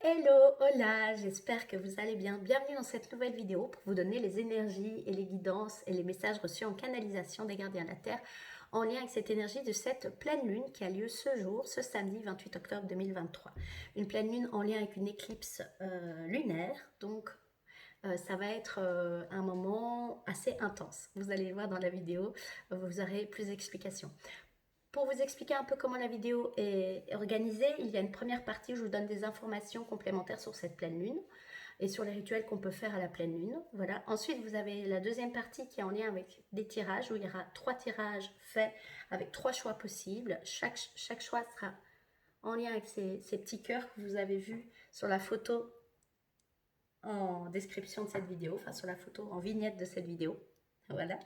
Hello, hola, j'espère que vous allez bien. Bienvenue dans cette nouvelle vidéo pour vous donner les énergies et les guidances et les messages reçus en canalisation des gardiens de la Terre en lien avec cette énergie de cette pleine lune qui a lieu ce jour, ce samedi 28 octobre 2023. Une pleine lune en lien avec une éclipse lunaire, donc ça va être un moment assez intense. Vous allez le voir dans la vidéo, vous aurez plus d'explications. Pour vous expliquer un peu comment la vidéo est organisée, il y a une première partie où je vous donne des informations complémentaires sur cette pleine lune et sur les rituels qu'on peut faire à la pleine lune. Voilà. Ensuite, vous avez la deuxième partie qui est en lien avec des tirages où il y aura 3 tirages faits avec 3 choix possibles. Chaque choix sera en lien avec ces petits cœurs que vous avez vus sur la photo en description de cette vidéo, enfin sur la photo en vignette de cette vidéo. Voilà.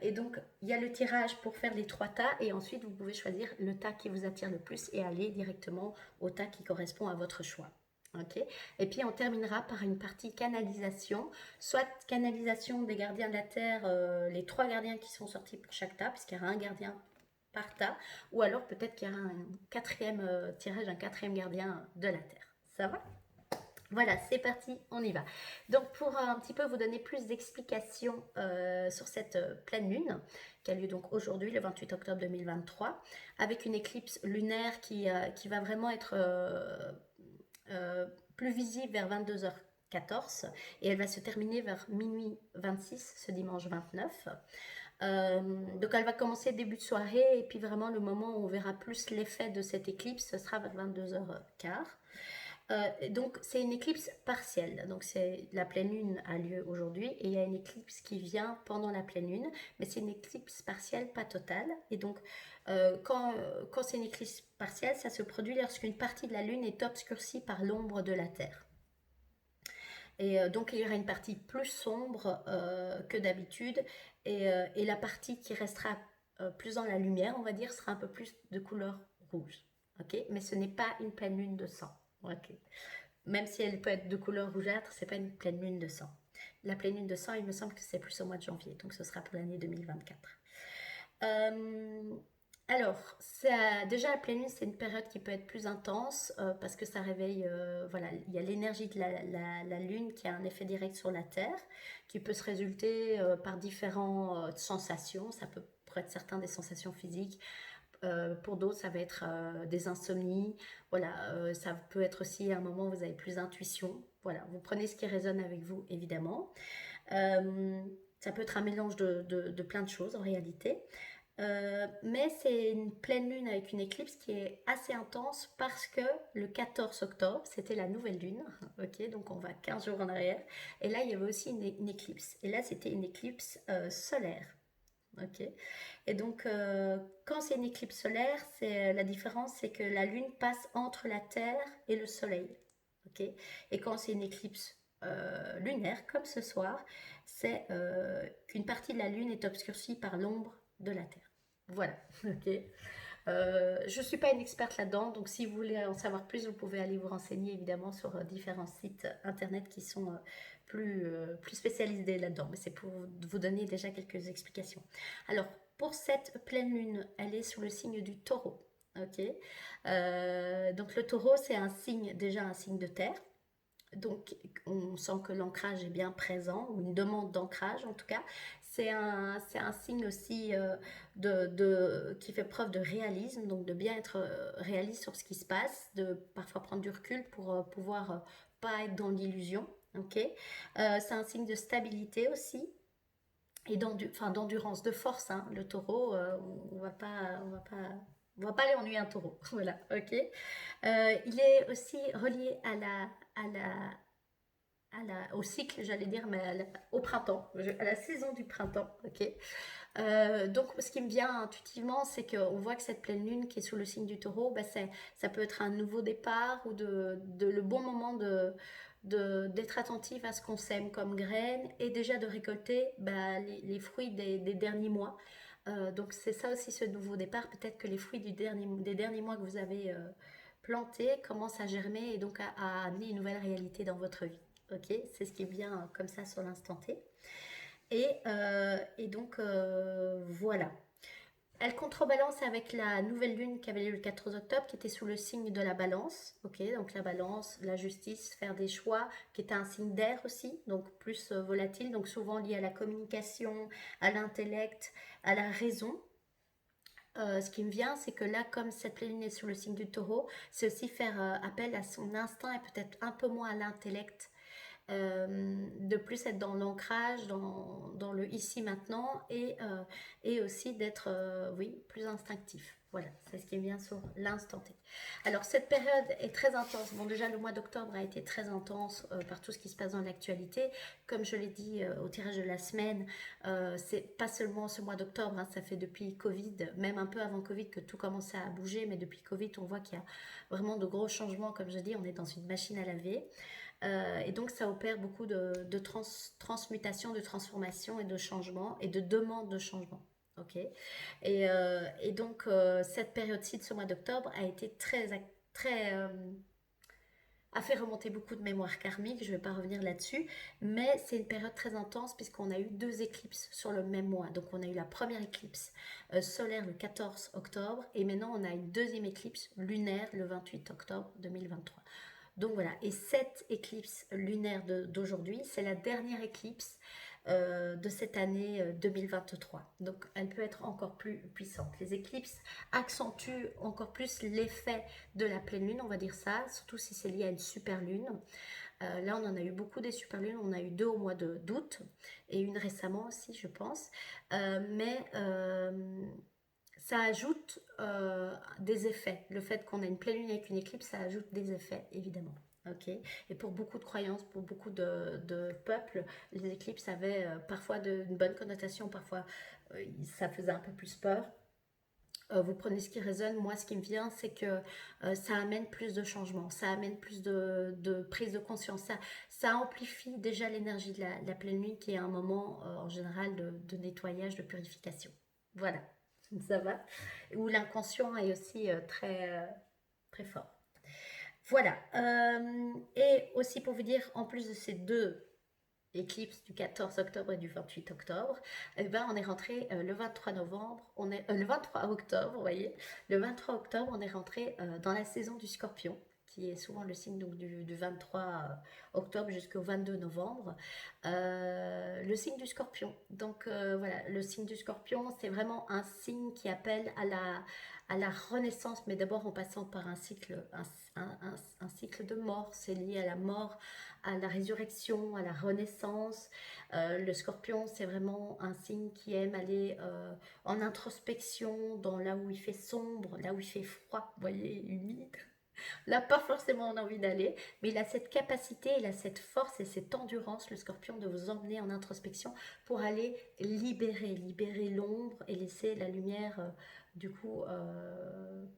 Et donc, il y a le tirage pour faire les 3 tas et ensuite, vous pouvez choisir le tas qui vous attire le plus et aller directement au tas qui correspond à votre choix. Ok. Et puis, on terminera par une partie canalisation, soit canalisation des gardiens de la Terre, les 3 gardiens qui sont sortis pour chaque tas, puisqu'il y aura un gardien par tas, ou alors peut-être qu'il y aura un quatrième tirage, un quatrième gardien de la Terre. Ça va? Voilà, c'est parti, on y va. Donc pour un petit peu vous donner plus d'explications sur cette pleine lune, qui a lieu donc aujourd'hui, le 28 octobre 2023, avec une éclipse lunaire qui va vraiment être plus visible vers 22h14 et elle va se terminer vers minuit 26 ce dimanche 29. Donc elle va commencer début de soirée et puis vraiment le moment où on verra plus l'effet de cette éclipse, ce sera vers 22h15. Donc c'est une éclipse partielle, donc c'est la pleine lune a lieu aujourd'hui et il y a une éclipse qui vient pendant la pleine lune, mais c'est une éclipse partielle, pas totale. Et donc quand c'est une éclipse partielle, ça se produit lorsqu'une partie de la lune est obscurcie par l'ombre de la Terre. Et donc il y aura une partie plus sombre que d'habitude et la partie qui restera plus dans la lumière, on va dire, sera un peu plus de couleur rouge. Ok, mais ce n'est pas une pleine lune de sang. Ok. Même si elle peut être de couleur rougeâtre, c'est pas une pleine lune de sang. La pleine lune de sang, il me semble que c'est plus au mois de janvier, donc ce sera pour l'année 2024. Euh, alors, déjà la pleine lune, c'est une période qui peut être plus intense parce que ça réveille, voilà, il y a l'énergie de la lune qui a un effet direct sur la Terre, qui peut se résulter par différentes sensations. Ça peut être certains des sensations physiques, pour d'autres, ça va être des insomnies. Voilà, ça peut être aussi à un moment où vous avez plus d'intuition. Voilà, vous prenez ce qui résonne avec vous, évidemment. Euh, Ça peut être un mélange de plein de choses en réalité. Mais c'est une pleine lune avec une éclipse qui est assez intense parce que le 14 octobre, c'était la nouvelle lune. Ok, donc on va 15 jours en arrière. Et là, il y avait aussi une éclipse. Et là, c'était une éclipse solaire. Ok. Et donc, quand c'est une éclipse solaire, la différence, c'est que la Lune passe entre la Terre et le Soleil. Ok. Et quand c'est une éclipse lunaire, comme ce soir, c'est qu'une partie de la Lune est obscurcie par l'ombre de la Terre. Voilà. Ok. Je ne suis pas une experte là-dedans, donc si vous voulez en savoir plus, vous pouvez aller vous renseigner évidemment sur différents sites internet qui sont plus spécialisés là-dedans. Mais c'est pour vous donner déjà quelques explications. Alors, pour cette pleine lune, elle est sous le signe du taureau. Ok. Donc le taureau, c'est un signe, déjà un signe de terre. Donc, on sent que l'ancrage est bien présent, ou une demande d'ancrage en tout cas. C'est un signe aussi qui fait preuve de réalisme, donc de bien être réaliste sur ce qui se passe, de parfois prendre du recul pour pouvoir pas être dans l'illusion. Ok. C'est un signe de stabilité aussi et d'endurance, de force. Hein. Le taureau, on va pas aller ennuyer un taureau. Voilà, ok. Il est aussi relié au cycle, j'allais dire, mais au printemps, à la saison du printemps, ok. Donc, ce qui me vient intuitivement, c'est qu'on voit que cette pleine lune qui est sous le signe du taureau, bah, ça peut être un nouveau départ ou le bon moment d'être attentif à ce qu'on sème comme graines et déjà de récolter bah, les fruits des derniers mois. Donc, c'est ça aussi ce nouveau départ. Peut-être que les fruits des derniers mois que vous avez plantés commencent à germer et donc à amener une nouvelle réalité dans votre vie. Ok, c'est ce qui vient comme ça sur l'instant T. Et donc voilà. Elle contrebalance avec la nouvelle lune qui avait lieu le 14 octobre, qui était sous le signe de la balance. Ok, donc la balance, la justice, faire des choix, qui était un signe d'air aussi, donc plus volatile, donc souvent lié à la communication, à l'intellect, à la raison. Ce qui me vient, c'est que là, comme cette pleine lune est sur le signe du taureau, c'est aussi faire appel à son instinct et peut-être un peu moins à l'intellect. De plus être dans l'ancrage, dans le ici maintenant et aussi d'être oui, plus instinctif. Voilà, c'est ce qui me vient sur l'instant T. Alors cette période est très intense. Bon déjà le mois d'octobre a été très intense par tout ce qui se passe dans l'actualité. Comme je l'ai dit au tirage de la semaine, c'est pas seulement ce mois d'octobre, hein, ça fait depuis Covid, même un peu avant Covid que tout commençait à bouger, mais depuis Covid on voit qu'il y a vraiment de gros changements. Comme je dis, on est dans une machine à laver. Et donc ça opère beaucoup de transmutation, de transformation et de changement et de demande de changement. Ok. Et donc cette période-ci de ce mois d'octobre a été très a fait remonter beaucoup de mémoires karmiques. Je ne vais pas revenir là-dessus, mais c'est une période très intense puisqu'on a eu deux éclipses sur le même mois. Donc on a eu la première éclipse solaire le 14 octobre et maintenant on a une deuxième éclipse lunaire le 28 octobre 2023. Donc voilà, et cette éclipse lunaire d'aujourd'hui, c'est la dernière éclipse de cette année 2023. Donc elle peut être encore plus puissante. Les éclipses accentuent encore plus l'effet de la pleine lune, on va dire ça, surtout si c'est lié à une super lune. Là, on en a eu beaucoup des super lunes. On a eu deux au mois d'août et une récemment aussi, je pense. Mais ça ajoute des effets. Le fait qu'on ait une pleine lune avec une éclipse, ça ajoute des effets, évidemment. Ok. Et pour beaucoup de croyances, pour beaucoup de peuples, les éclipses avaient parfois une bonne connotation, parfois ça faisait un peu plus peur. Vous prenez ce qui résonne. Moi, ce qui me vient, c'est que ça amène plus de changements, ça amène plus de prise de conscience. Ça amplifie déjà l'énergie de la pleine lune, qui est un moment en général de nettoyage, de purification. Voilà, ça va. Où l'inconscient est aussi très fort. Voilà. Et aussi pour vous dire, en plus de ces deux éclipses du 14 octobre et du 28 octobre, eh ben, on est rentré le 23 novembre, le 23 octobre, vous voyez, le 23 octobre, on est rentré dans la saison du Scorpion, qui est souvent le signe donc, du 23 octobre jusqu'au 22 novembre, le signe du Scorpion. Donc voilà, le signe du Scorpion, c'est vraiment un signe qui appelle à la renaissance, mais d'abord en passant par un cycle, un cycle de mort. C'est lié à la mort, à la résurrection, à la renaissance. Le Scorpion, c'est vraiment un signe qui aime aller en introspection, dans là où il fait sombre, là où il fait froid, vous voyez, humide. Là, pas forcément on a envie d'aller, mais il a cette capacité, il a cette force et cette endurance, le Scorpion, de vous emmener en introspection pour aller libérer l'ombre et laisser la lumière, du coup,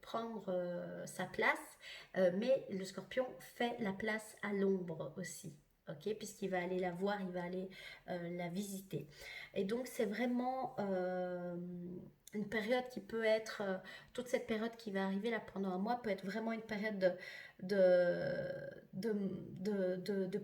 prendre sa place. Mais le Scorpion fait la place à l'ombre aussi. Ok, puisqu'il va aller la voir, il va aller la visiter. Et donc c'est vraiment une période qui peut être, toute cette période qui va arriver là pendant un mois peut être vraiment une période de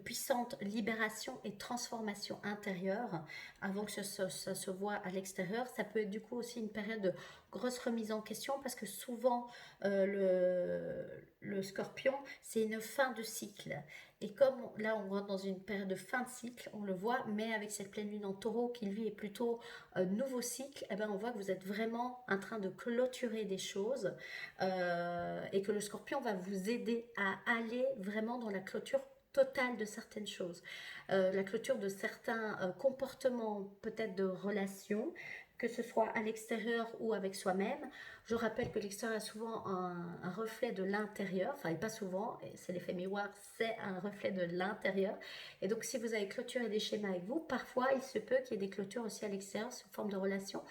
puissante libération et transformation intérieure avant que ça se voit à l'extérieur. Ça peut être du coup aussi une période de grosse remise en question parce que souvent le Scorpion, c'est une fin de cycle. Et comme là on rentre dans une période de fin de cycle, on le voit, mais avec cette pleine lune en taureau qui lui est plutôt nouveau cycle, eh ben on voit que vous êtes vraiment en train de clôturer des choses et que le Scorpion va vous aider à aller vraiment dans la clôture totale de certaines choses, la clôture de certains comportements, peut-être de relations, que ce soit à l'extérieur ou avec soi-même. Je rappelle que l'extérieur est souvent un reflet de l'intérieur, enfin et pas souvent, c'est l'effet miroir, c'est un reflet de l'intérieur. Et donc si vous avez clôturé des schémas avec vous, parfois il se peut qu'il y ait des clôtures aussi à l'extérieur sous forme de relation.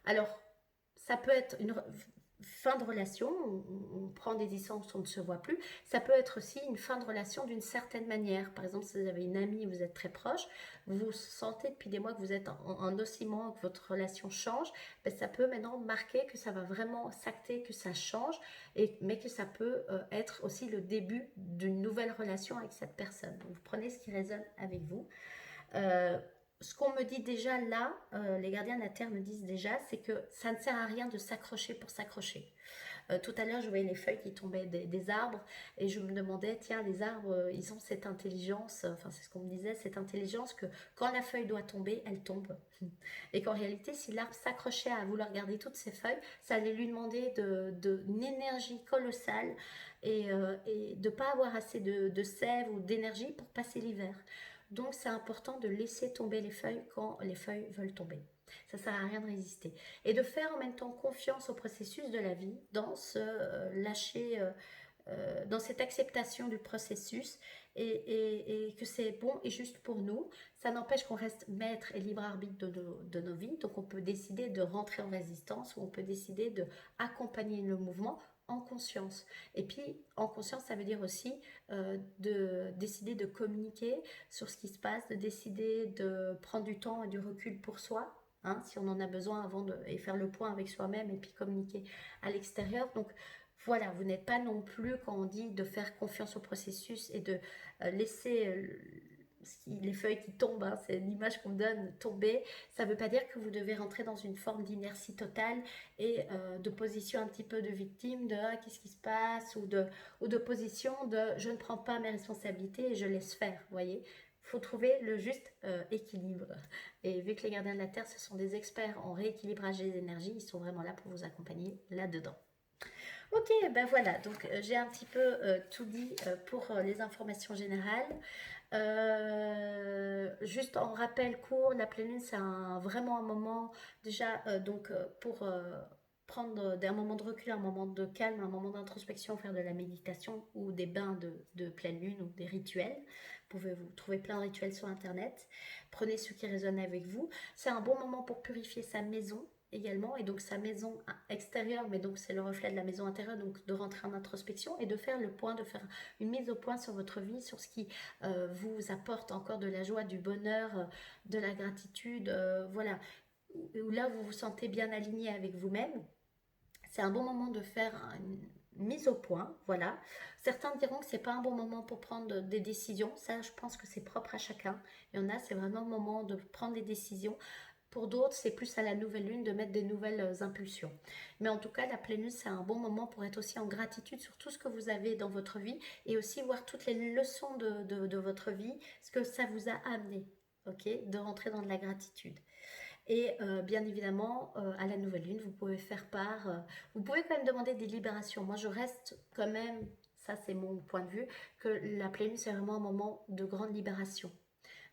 Alors ça peut être une fin de relation, on prend des distances, on ne se voit plus. Ça peut être aussi une fin de relation d'une certaine manière. Par exemple, si vous avez une amie, vous êtes très proche, vous sentez depuis des mois que vous êtes en oscillement, que votre relation change, ben ça peut maintenant marquer que ça va vraiment s'acter, que ça change, mais que ça peut être aussi le début d'une nouvelle relation avec cette personne. Donc, vous prenez ce qui résonne avec vous. Euh, ce qu'on me dit déjà là, les gardiens de la Terre me disent déjà, c'est que ça ne sert à rien de s'accrocher pour s'accrocher. Tout à l'heure, je voyais les feuilles qui tombaient des arbres et je me demandais, tiens, les arbres, ils ont cette intelligence, enfin c'est ce qu'on me disait, cette intelligence que quand la feuille doit tomber, elle tombe. Et qu'en réalité, si l'arbre s'accrochait à vouloir garder toutes ses feuilles, ça allait lui demander une énergie colossale et de ne pas avoir assez de sève ou d'énergie pour passer l'hiver. Donc c'est important de laisser tomber les feuilles quand les feuilles veulent tomber. Ça ne sert à rien de résister. Et de faire en même temps confiance au processus de la vie, dans ce lâcher, dans cette acceptation du processus et que c'est bon et juste pour nous. Ça n'empêche qu'on reste maître et libre arbitre de nos vies. Donc on peut décider de rentrer en résistance ou on peut décider de accompagner le mouvement en conscience. Et puis en conscience, ça veut dire aussi de décider de communiquer sur ce qui se passe, de décider de prendre du temps et du recul pour soi, hein, si on en a besoin et faire le point avec soi-même et puis communiquer à l'extérieur. Donc voilà, vous n'êtes pas non plus, quand on dit de faire confiance au processus et de laisser les feuilles qui tombent, hein, c'est l'image qu'on donne, tomber, ça ne veut pas dire que vous devez rentrer dans une forme d'inertie totale et de position un petit peu de victime, de ah, qu'est-ce qui se passe, ou de position de je ne prends pas mes responsabilités et je laisse faire, vous voyez. Il faut trouver le juste équilibre. Et vu que les gardiens de la Terre, ce sont des experts en rééquilibrage des énergies, ils sont vraiment là pour vous accompagner là-dedans. Ok, ben voilà, donc j'ai un petit peu tout dit pour les informations générales. Juste en rappel court, la pleine lune, c'est vraiment un moment déjà pour prendre un moment de recul, un moment de calme, un moment d'introspection, faire de la méditation ou des bains de pleine lune ou des rituels. Vous pouvez vous trouver plein de rituels sur internet. Prenez ce qui résonne avec vous. C'est un bon moment pour purifier sa maison également, et donc sa maison extérieure, mais donc c'est le reflet de la maison intérieure, donc de rentrer en introspection et de faire le point, de faire une mise au point sur votre vie, sur ce qui vous apporte encore de la joie, du bonheur, de la gratitude, voilà, où là vous vous sentez bien aligné avec vous-même. C'est un bon moment de faire une mise au point, voilà. Certains diront que c'est pas un bon moment pour prendre des décisions, ça je pense que c'est propre à chacun. Il y en a, c'est vraiment le moment de prendre des décisions. Pour d'autres, c'est plus à la nouvelle lune de mettre des nouvelles impulsions. Mais en tout cas, la pleine lune, c'est un bon moment pour être aussi en gratitude sur tout ce que vous avez dans votre vie et aussi voir toutes les leçons de votre vie, ce que ça vous a amené, ok, de rentrer dans de la gratitude. Et bien évidemment, à la nouvelle lune, vous pouvez faire part, vous pouvez quand même demander des libérations. Moi, je reste quand même, ça c'est mon point de vue, que la pleine lune, c'est vraiment un moment de grande libération.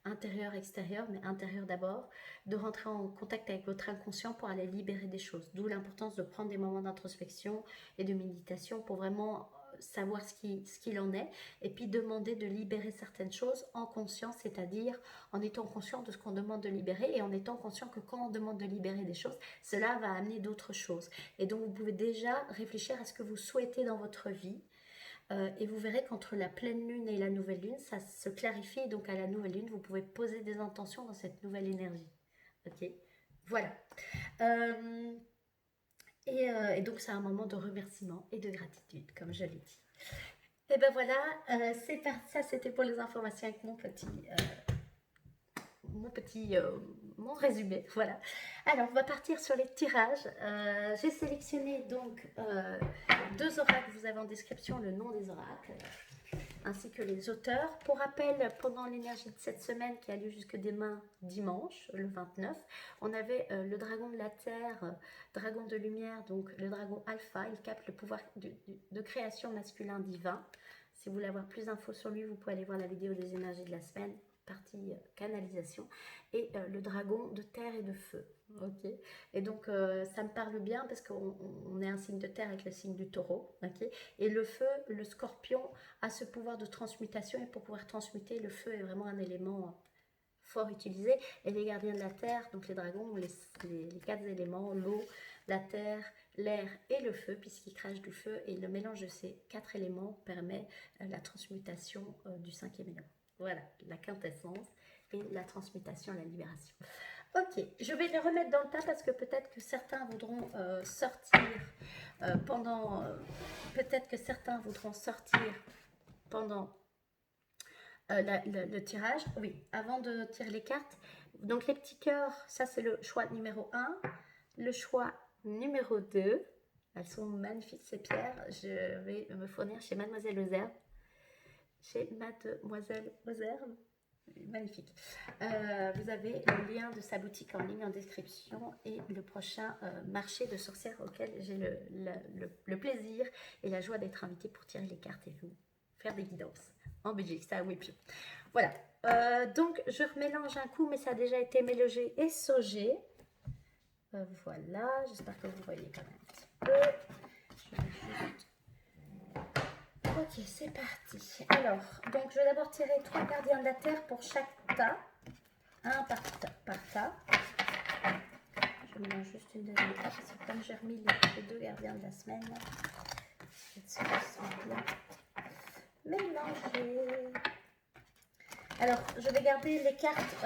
Intérieur, extérieur, mais intérieur d'abord, de rentrer en contact avec votre inconscient pour aller libérer des choses. D'où l'importance de prendre des moments d'introspection et de méditation pour vraiment savoir ce qu'il en est, et puis demander de libérer certaines choses en conscience, c'est-à-dire en étant conscient de ce qu'on demande de libérer et en étant conscient que quand on demande de libérer des choses, cela va amener d'autres choses. Et donc vous pouvez déjà réfléchir à ce que vous souhaitez dans votre vie. Et vous verrez qu'entre la pleine lune et la nouvelle lune, ça se clarifie. Donc à la nouvelle lune, vous pouvez poser des intentions dans cette nouvelle énergie. Ok, voilà. Et donc c'est un moment de remerciement et de gratitude, comme je l'ai dit. Et ben voilà, c'est parti. Ça c'était pour les informations avec mon résumé, voilà. Alors, on va partir sur les tirages. J'ai sélectionné donc 2 oracles. Vous avez en description le nom des oracles, ainsi que les auteurs. Pour rappel, pendant l'énergie de cette semaine qui a lieu jusque demain dimanche, le 29, on avait le dragon de la terre, dragon de lumière, donc le dragon alpha. Il capte le pouvoir de création masculin divin. Si vous voulez avoir plus d'infos sur lui, vous pouvez aller voir la vidéo des énergies de la semaine, partie canalisation, et le dragon de terre et de feu. Ok, et donc ça me parle bien parce qu'on est un signe de terre avec le signe du taureau. Ok, et le feu, le scorpion, a ce pouvoir de transmutation, et pour pouvoir transmuter, le feu est vraiment un élément fort utilisé. Et les gardiens de la terre, donc les dragons, les 4 éléments, l'eau, la terre, l'air et le feu, puisqu'ils crachent du feu, et le mélange de ces 4 éléments permet la transmutation du 5e élément. Voilà, la quintessence et la transmutation, la libération. Ok, je vais les remettre dans le tas parce que peut-être que certains voudront sortir pendant... peut-être que certains voudront sortir pendant le tirage. Oui, avant de tirer les cartes, Donc les petits cœurs, ça c'est le choix numéro 1. Le choix numéro 2, elles sont magnifiques ces pierres. Je vais me fournir chez Mademoiselle Ozerve. Chez Mademoiselle Ozerve. Magnifique. Vous avez le lien de sa boutique en ligne en description et le prochain marché de sorcières auquel j'ai le plaisir et la joie d'être invitée pour tirer les cartes et vous faire des guidances en Belgique. Ça, oui, puis voilà. Donc, je remélange un coup, mais ça a déjà été mélangé et saugé. Voilà, j'espère que vous voyez quand même un petit peu. Je vais juste... Ok, c'est parti. Alors, donc je vais d'abord tirer 3 gardiens de la terre pour chaque tas. Un par tas. Je mélange juste une deuxième fois parce que comme j'ai remis les 2 gardiens de la semaine, je vais être sûre qu'ils sont bien mélangés. Alors, je vais garder les cartes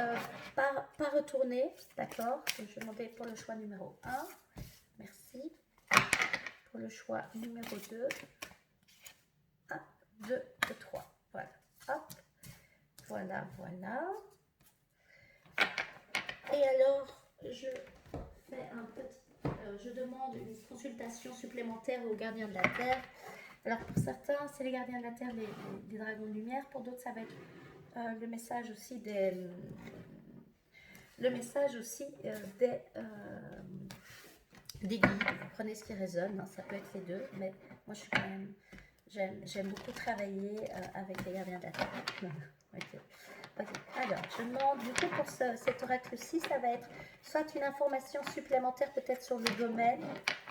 pas retournées, d'accord? Donc, je vais demander pour le choix numéro 1. Merci. Pour le choix numéro 2. 1, 2 et 3. Voilà. Hop. Voilà, voilà. Et alors, je fais un petit... je demande une consultation supplémentaire aux gardiens de la Terre. Alors, pour certains, c'est les gardiens de la Terre, les dragons de lumière. Pour d'autres, ça va être le message aussi des... des guides. Vous prenez ce qui résonne, hein, ça peut être les deux, mais moi je suis quand même... J'aime beaucoup travailler avec les gardiens de la Terre. Okay. Okay. Alors, je demande, du coup, pour cet oracle-ci, ça va être soit une information supplémentaire peut-être sur le domaine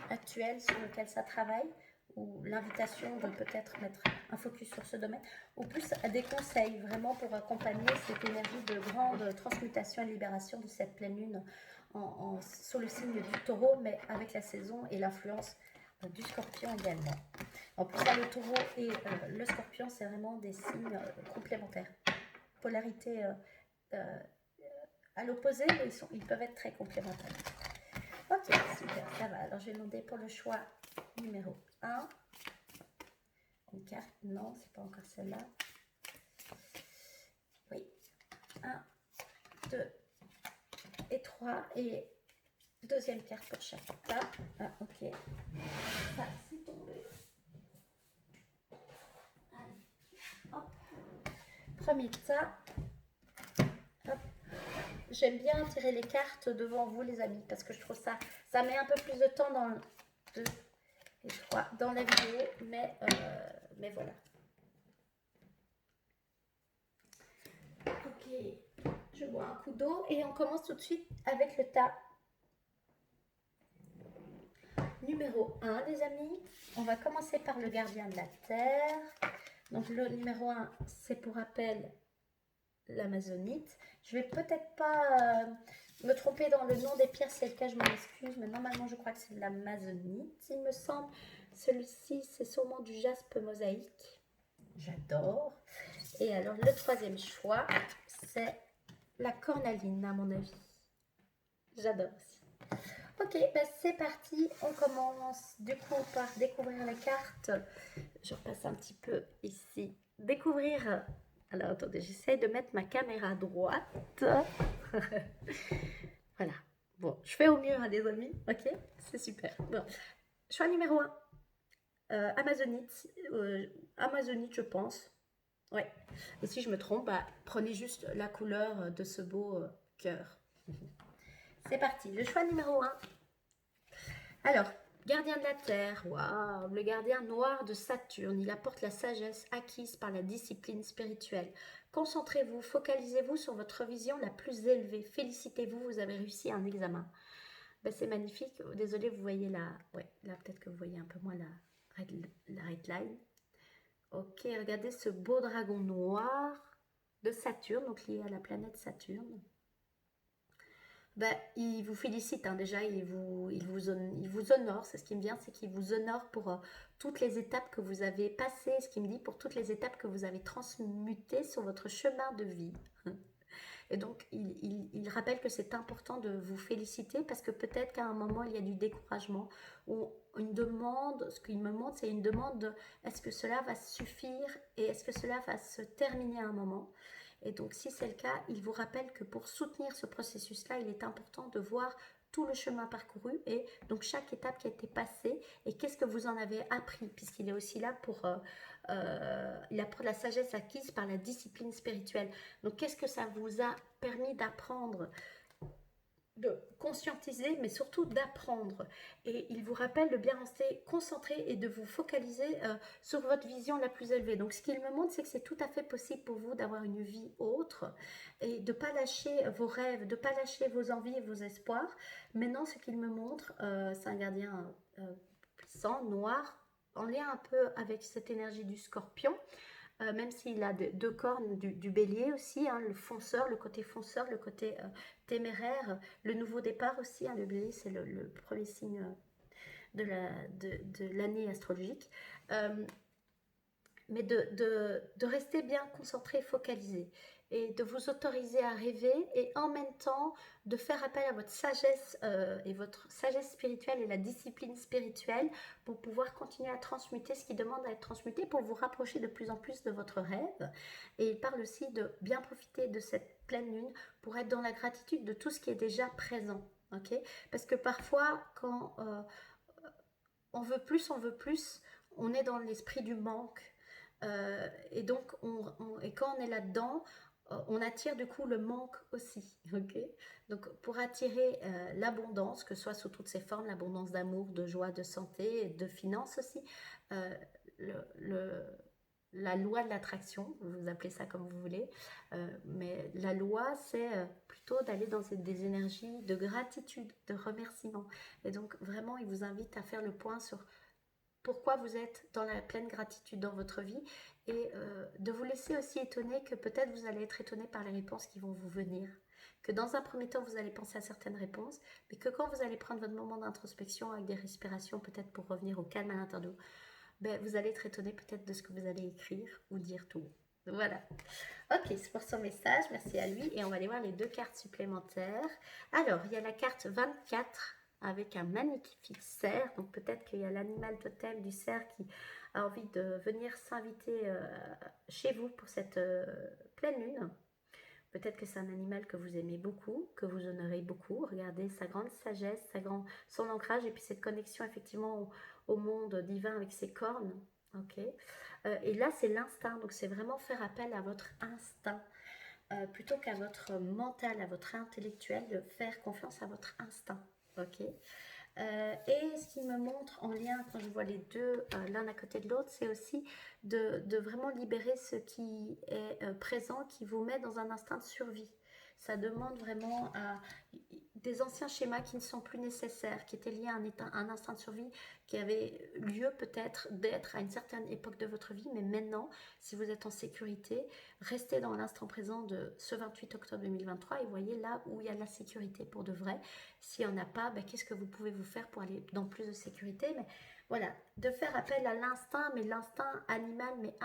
actuel sur lequel ça travaille, ou l'invitation de peut-être mettre un focus sur ce domaine, ou plus des conseils vraiment pour accompagner cette énergie de grande transmutation et libération de cette pleine lune sur le signe du taureau, mais avec la saison et l'influence du scorpion également. En plus, là, le taureau et le scorpion, c'est vraiment des signes complémentaires. Polarité à l'opposé, mais ils peuvent être très complémentaires. Ok, super, ça va. Alors, je vais demander pour le choix numéro 1. Une carte, non, c'est pas encore celle-là. Oui. 1, 2 et 3. Et deuxième carte pour chaque tas. Ah, ok. Ça, c'est tombé. Hop. Premier tas. Hop. J'aime bien tirer les cartes devant vous, les amis, parce que je trouve ça met un peu plus de temps dans le 2 et 3 dans la vidéo, mais voilà. Ok, je bois un coup d'eau et on commence tout de suite avec le tas numéro 1, les amis. On va commencer par le gardien de la terre. Donc le numéro 1, c'est pour rappel l'amazonite. Je vais peut-être pas me tromper dans le nom des pierres, si c'est le cas, je m'en excuse, mais normalement je crois que c'est de l'amazonite, il me semble. Celui-ci, c'est sûrement du jaspe mosaïque. J'adore. Et alors le troisième choix, c'est la cornaline, à mon avis. J'adore aussi. Ok, ben c'est parti. On commence du coup par découvrir les cartes. Je repasse un petit peu ici. Découvrir... Alors, attendez, j'essaye de mettre ma caméra à droite. Voilà. Bon, je fais au mieux, hein, les amis. Ok, c'est super. Bon, choix numéro 1. Amazonite. Amazonite, je pense. Ouais. Et si je me trompe, bah, prenez juste la couleur de ce beau cœur. C'est parti. Le choix numéro 1. Alors, gardien de la Terre, waouh, le gardien noir de Saturne, il apporte la sagesse acquise par la discipline spirituelle. Concentrez-vous, focalisez-vous sur votre vision la plus élevée. Félicitez-vous, vous avez réussi un examen. Ben, c'est magnifique. Désolée, vous voyez là, ouais, là peut-être que vous voyez un peu moins la red line. Ok, regardez ce beau dragon noir de Saturne, donc lié à la planète Saturne. Ben, il vous félicite, hein, déjà, il vous honore, c'est ce qui me vient, c'est qu'il vous honore pour toutes les étapes que vous avez passées, ce qu'il me dit, pour toutes les étapes que vous avez transmutées sur votre chemin de vie. Et donc, il rappelle que c'est important de vous féliciter parce que peut-être qu'à un moment, il y a du découragement ou une demande, ce qu'il me montre, c'est une demande de est-ce que cela va suffire et est-ce que cela va se terminer à un moment. Et donc, si c'est le cas, il vous rappelle que pour soutenir ce processus-là, il est important de voir tout le chemin parcouru et donc chaque étape qui a été passée et qu'est-ce que vous en avez appris, puisqu'il est aussi là pour il apprend la sagesse acquise par la discipline spirituelle. Donc, qu'est-ce que ça vous a permis d'apprendre, de conscientiser, mais surtout d'apprendre. Et il vous rappelle de bien rester concentré et de vous focaliser sur votre vision la plus élevée. Donc, ce qu'il me montre, c'est que c'est tout à fait possible pour vous d'avoir une vie autre et de ne pas lâcher vos rêves, de ne pas lâcher vos envies et vos espoirs. Maintenant, ce qu'il me montre, c'est un gardien puissant, noir, en lien un peu avec cette énergie du scorpion. Même s'il a deux cornes du bélier aussi, hein, le fonceur, le côté fonceur, le côté téméraire, le nouveau départ aussi, hein, le bélier c'est le premier signe de l'année astrologique. Mais de rester bien concentré, focalisé et de vous autoriser à rêver et en même temps de faire appel à votre sagesse et votre sagesse spirituelle et la discipline spirituelle pour pouvoir continuer à transmuter ce qui demande à être transmuté pour vous rapprocher de plus en plus de votre rêve. Et il parle aussi de bien profiter de cette pleine lune pour être dans la gratitude de tout ce qui est déjà présent. Okay, parce que parfois quand on veut plus, on est dans l'esprit du manque. Et donc, et quand on est là-dedans, on attire du coup le manque aussi. Okay, donc, pour attirer l'abondance, que ce soit sous toutes ses formes, l'abondance d'amour, de joie, de santé, de finances aussi, le, la loi de l'attraction, vous appelez ça comme vous voulez, mais la loi, c'est plutôt d'aller dans des énergies de gratitude, de remerciement. Et donc, vraiment, il vous invite à faire le point sur pourquoi vous êtes dans la pleine gratitude dans votre vie et de vous laisser aussi étonner que peut-être vous allez être étonné par les réponses qui vont vous venir. Que dans un premier temps, vous allez penser à certaines réponses, mais que quand vous allez prendre votre moment d'introspection avec des respirations, peut-être pour revenir au calme à l'intérieur de vous, ben, vous allez être étonné peut-être de ce que vous allez écrire ou dire tout. Voilà. Ok, c'est pour son message. Merci à lui. Et on va aller voir les deux cartes supplémentaires. Alors, il y a la carte 24 avec un magnifique cerf. Donc, peut-être qu'il y a l'animal totem du cerf qui a envie de venir s'inviter chez vous pour cette pleine lune. Peut-être que c'est un animal que vous aimez beaucoup, que vous honorez beaucoup. Regardez sa grande sagesse, son ancrage et puis cette connexion effectivement au monde divin avec ses cornes. Ok. Et là, c'est l'instinct. Donc, c'est vraiment faire appel à votre instinct. Plutôt qu'à votre mental, à votre intellectuel, de faire confiance à votre instinct. Ok. Et ce qui me montre en lien, quand je vois les deux l'un à côté de l'autre, c'est aussi de vraiment libérer ce qui est présent, qui vous met dans un instinct de survie. Ça demande vraiment des anciens schémas qui ne sont plus nécessaires, qui étaient liés à un instinct de survie qui avait lieu peut-être d'être à une certaine époque de votre vie, mais maintenant, si vous êtes en sécurité, restez dans l'instant présent de ce 28 octobre 2023 et voyez là où il y a de la sécurité pour de vrai. S'il n'y en a pas, ben, qu'est-ce que vous pouvez vous faire pour aller dans plus de sécurité? Mais voilà, de faire appel à l'instinct, mais l'instinct animal, mais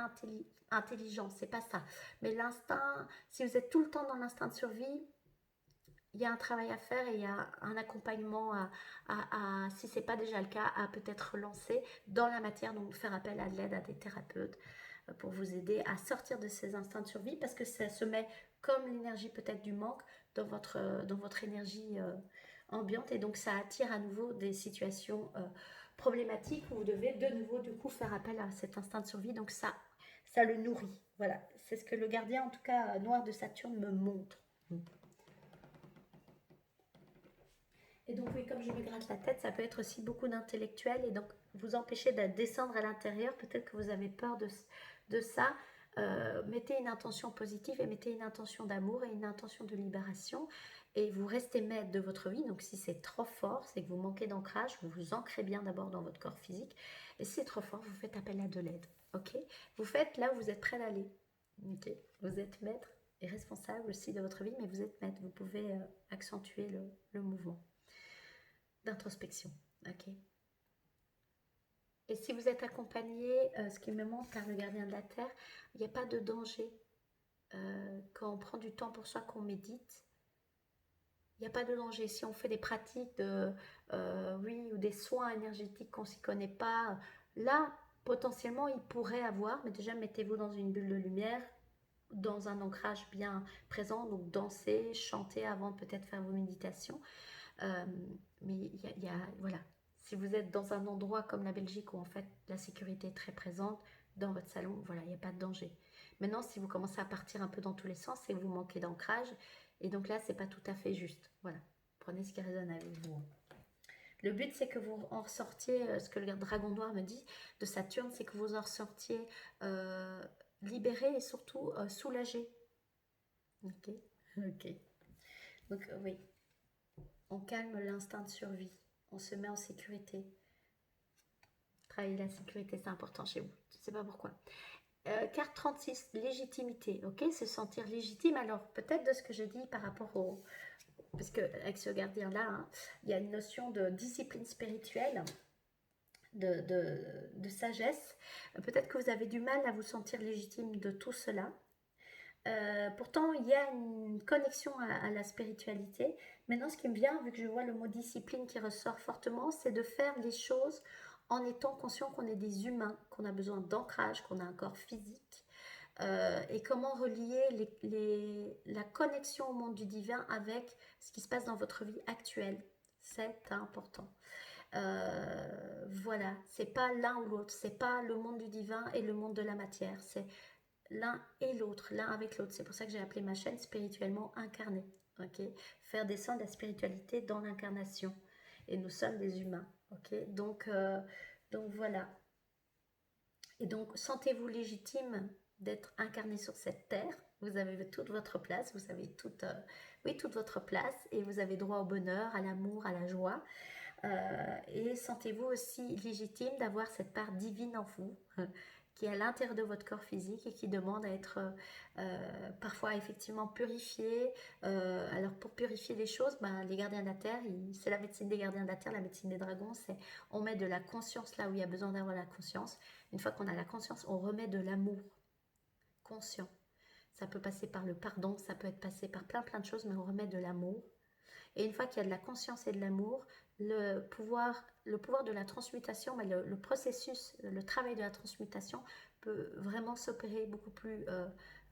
intelligent, c'est pas ça. Mais l'instinct, si vous êtes tout le temps dans l'instinct de survie, il y a un travail à faire et il y a un accompagnement si ce n'est pas déjà le cas, à peut-être relancer dans la matière, donc faire appel à de l'aide à des thérapeutes pour vous aider à sortir de ces instincts de survie parce que ça se met comme l'énergie peut-être du manque dans votre énergie ambiante et donc ça attire à nouveau des situations problématiques où vous devez de nouveau du coup faire appel à cet instinct de survie, donc ça le nourrit. Voilà, c'est ce que le gardien en tout cas noir de Saturne me montre. Et donc oui, comme je me gratte la tête, ça peut être aussi beaucoup d'intellectuel et donc vous empêcher de descendre à l'intérieur. Peut-être que vous avez peur de ça. Mettez une intention positive et mettez une intention d'amour et une intention de libération et vous restez maître de votre vie. Donc si c'est trop fort, c'est que vous manquez d'ancrage, vous vous ancrez bien d'abord dans votre corps physique et si c'est trop fort, vous faites appel à de l'aide. Ok, vous faites là où vous êtes prêt d'aller. Ok, vous êtes maître et responsable aussi de votre vie, mais vous êtes maître. Vous pouvez accentuer le mouvement d'introspection. Ok. Et si vous êtes accompagné, ce qui me montre par le gardien de la Terre, il n'y a pas de danger. Quand on prend du temps pour soi, qu'on médite, il n'y a pas de danger. Si on fait des pratiques ou des soins énergétiques qu'on ne s'y connaît pas, là, potentiellement, il pourrait avoir, mais déjà, mettez-vous dans une bulle de lumière, dans un ancrage bien présent, donc danser, chanter avant de peut-être faire vos méditations. Euh, mais voilà, si vous êtes dans un endroit comme la Belgique où en fait la sécurité est très présente, dans votre salon, voilà, il n'y a pas de danger. Maintenant, si vous commencez à partir un peu dans tous les sens, c'est que vous manquez d'ancrage, et donc là, c'est pas tout à fait juste. Voilà, prenez ce qui résonne avec vous. Le but, c'est que vous en ressortiez, ce que le dragon noir me dit de Saturne, c'est que vous en ressortiez libéré et surtout soulagé. Ok, ok. Donc oui, on calme l'instinct de survie, on se met en sécurité. Travailler la sécurité, c'est important chez vous. Je ne sais pas pourquoi. Carte 36, légitimité. Ok, se sentir légitime. Alors, peut-être de ce que j'ai dit par rapport au. Parce qu'avec ce gardien-là, hein, il y a une notion de discipline spirituelle, de sagesse. Peut-être que vous avez du mal à vous sentir légitime de tout cela. Pourtant, il y a une connexion à la spiritualité. Maintenant, ce qui me vient, vu que je vois le mot discipline qui ressort fortement, c'est de faire les choses en étant conscient qu'on est des humains, qu'on a besoin d'ancrage, qu'on a un corps physique. Et comment relier la connexion au monde du divin avec ce qui se passe dans votre vie actuelle. C'est important. Voilà, c'est pas l'un ou l'autre, c'est pas le monde du divin et le monde de la matière, c'est l'un et l'autre, l'un avec l'autre. C'est pour ça que j'ai appelé ma chaîne spirituellement incarnée. Ok, faire descendre la spiritualité dans l'incarnation. Et nous sommes des humains. Ok, donc voilà. Et donc sentez-vous légitime d'être incarné sur cette terre. Vous avez toute votre place, vous avez toute votre place et vous avez droit au bonheur, à l'amour, à la joie. Et sentez-vous aussi légitime d'avoir cette part divine en vous qui est à l'intérieur de votre corps physique et qui demande à être parfois effectivement purifié. Alors pour purifier les choses, ben, les gardiens de la terre, c'est la médecine des gardiens de la terre, la médecine des dragons, c'est on met de la conscience là où il y a besoin d'avoir la conscience. Une fois qu'on a la conscience, on remet de l'amour conscient. Ça peut passer par le pardon, ça peut être passé par plein de choses, mais on remet de l'amour. Et une fois qu'il y a de la conscience et de l'amour, le pouvoir de la transmutation, mais le processus, le travail de la transmutation peut vraiment s'opérer beaucoup plus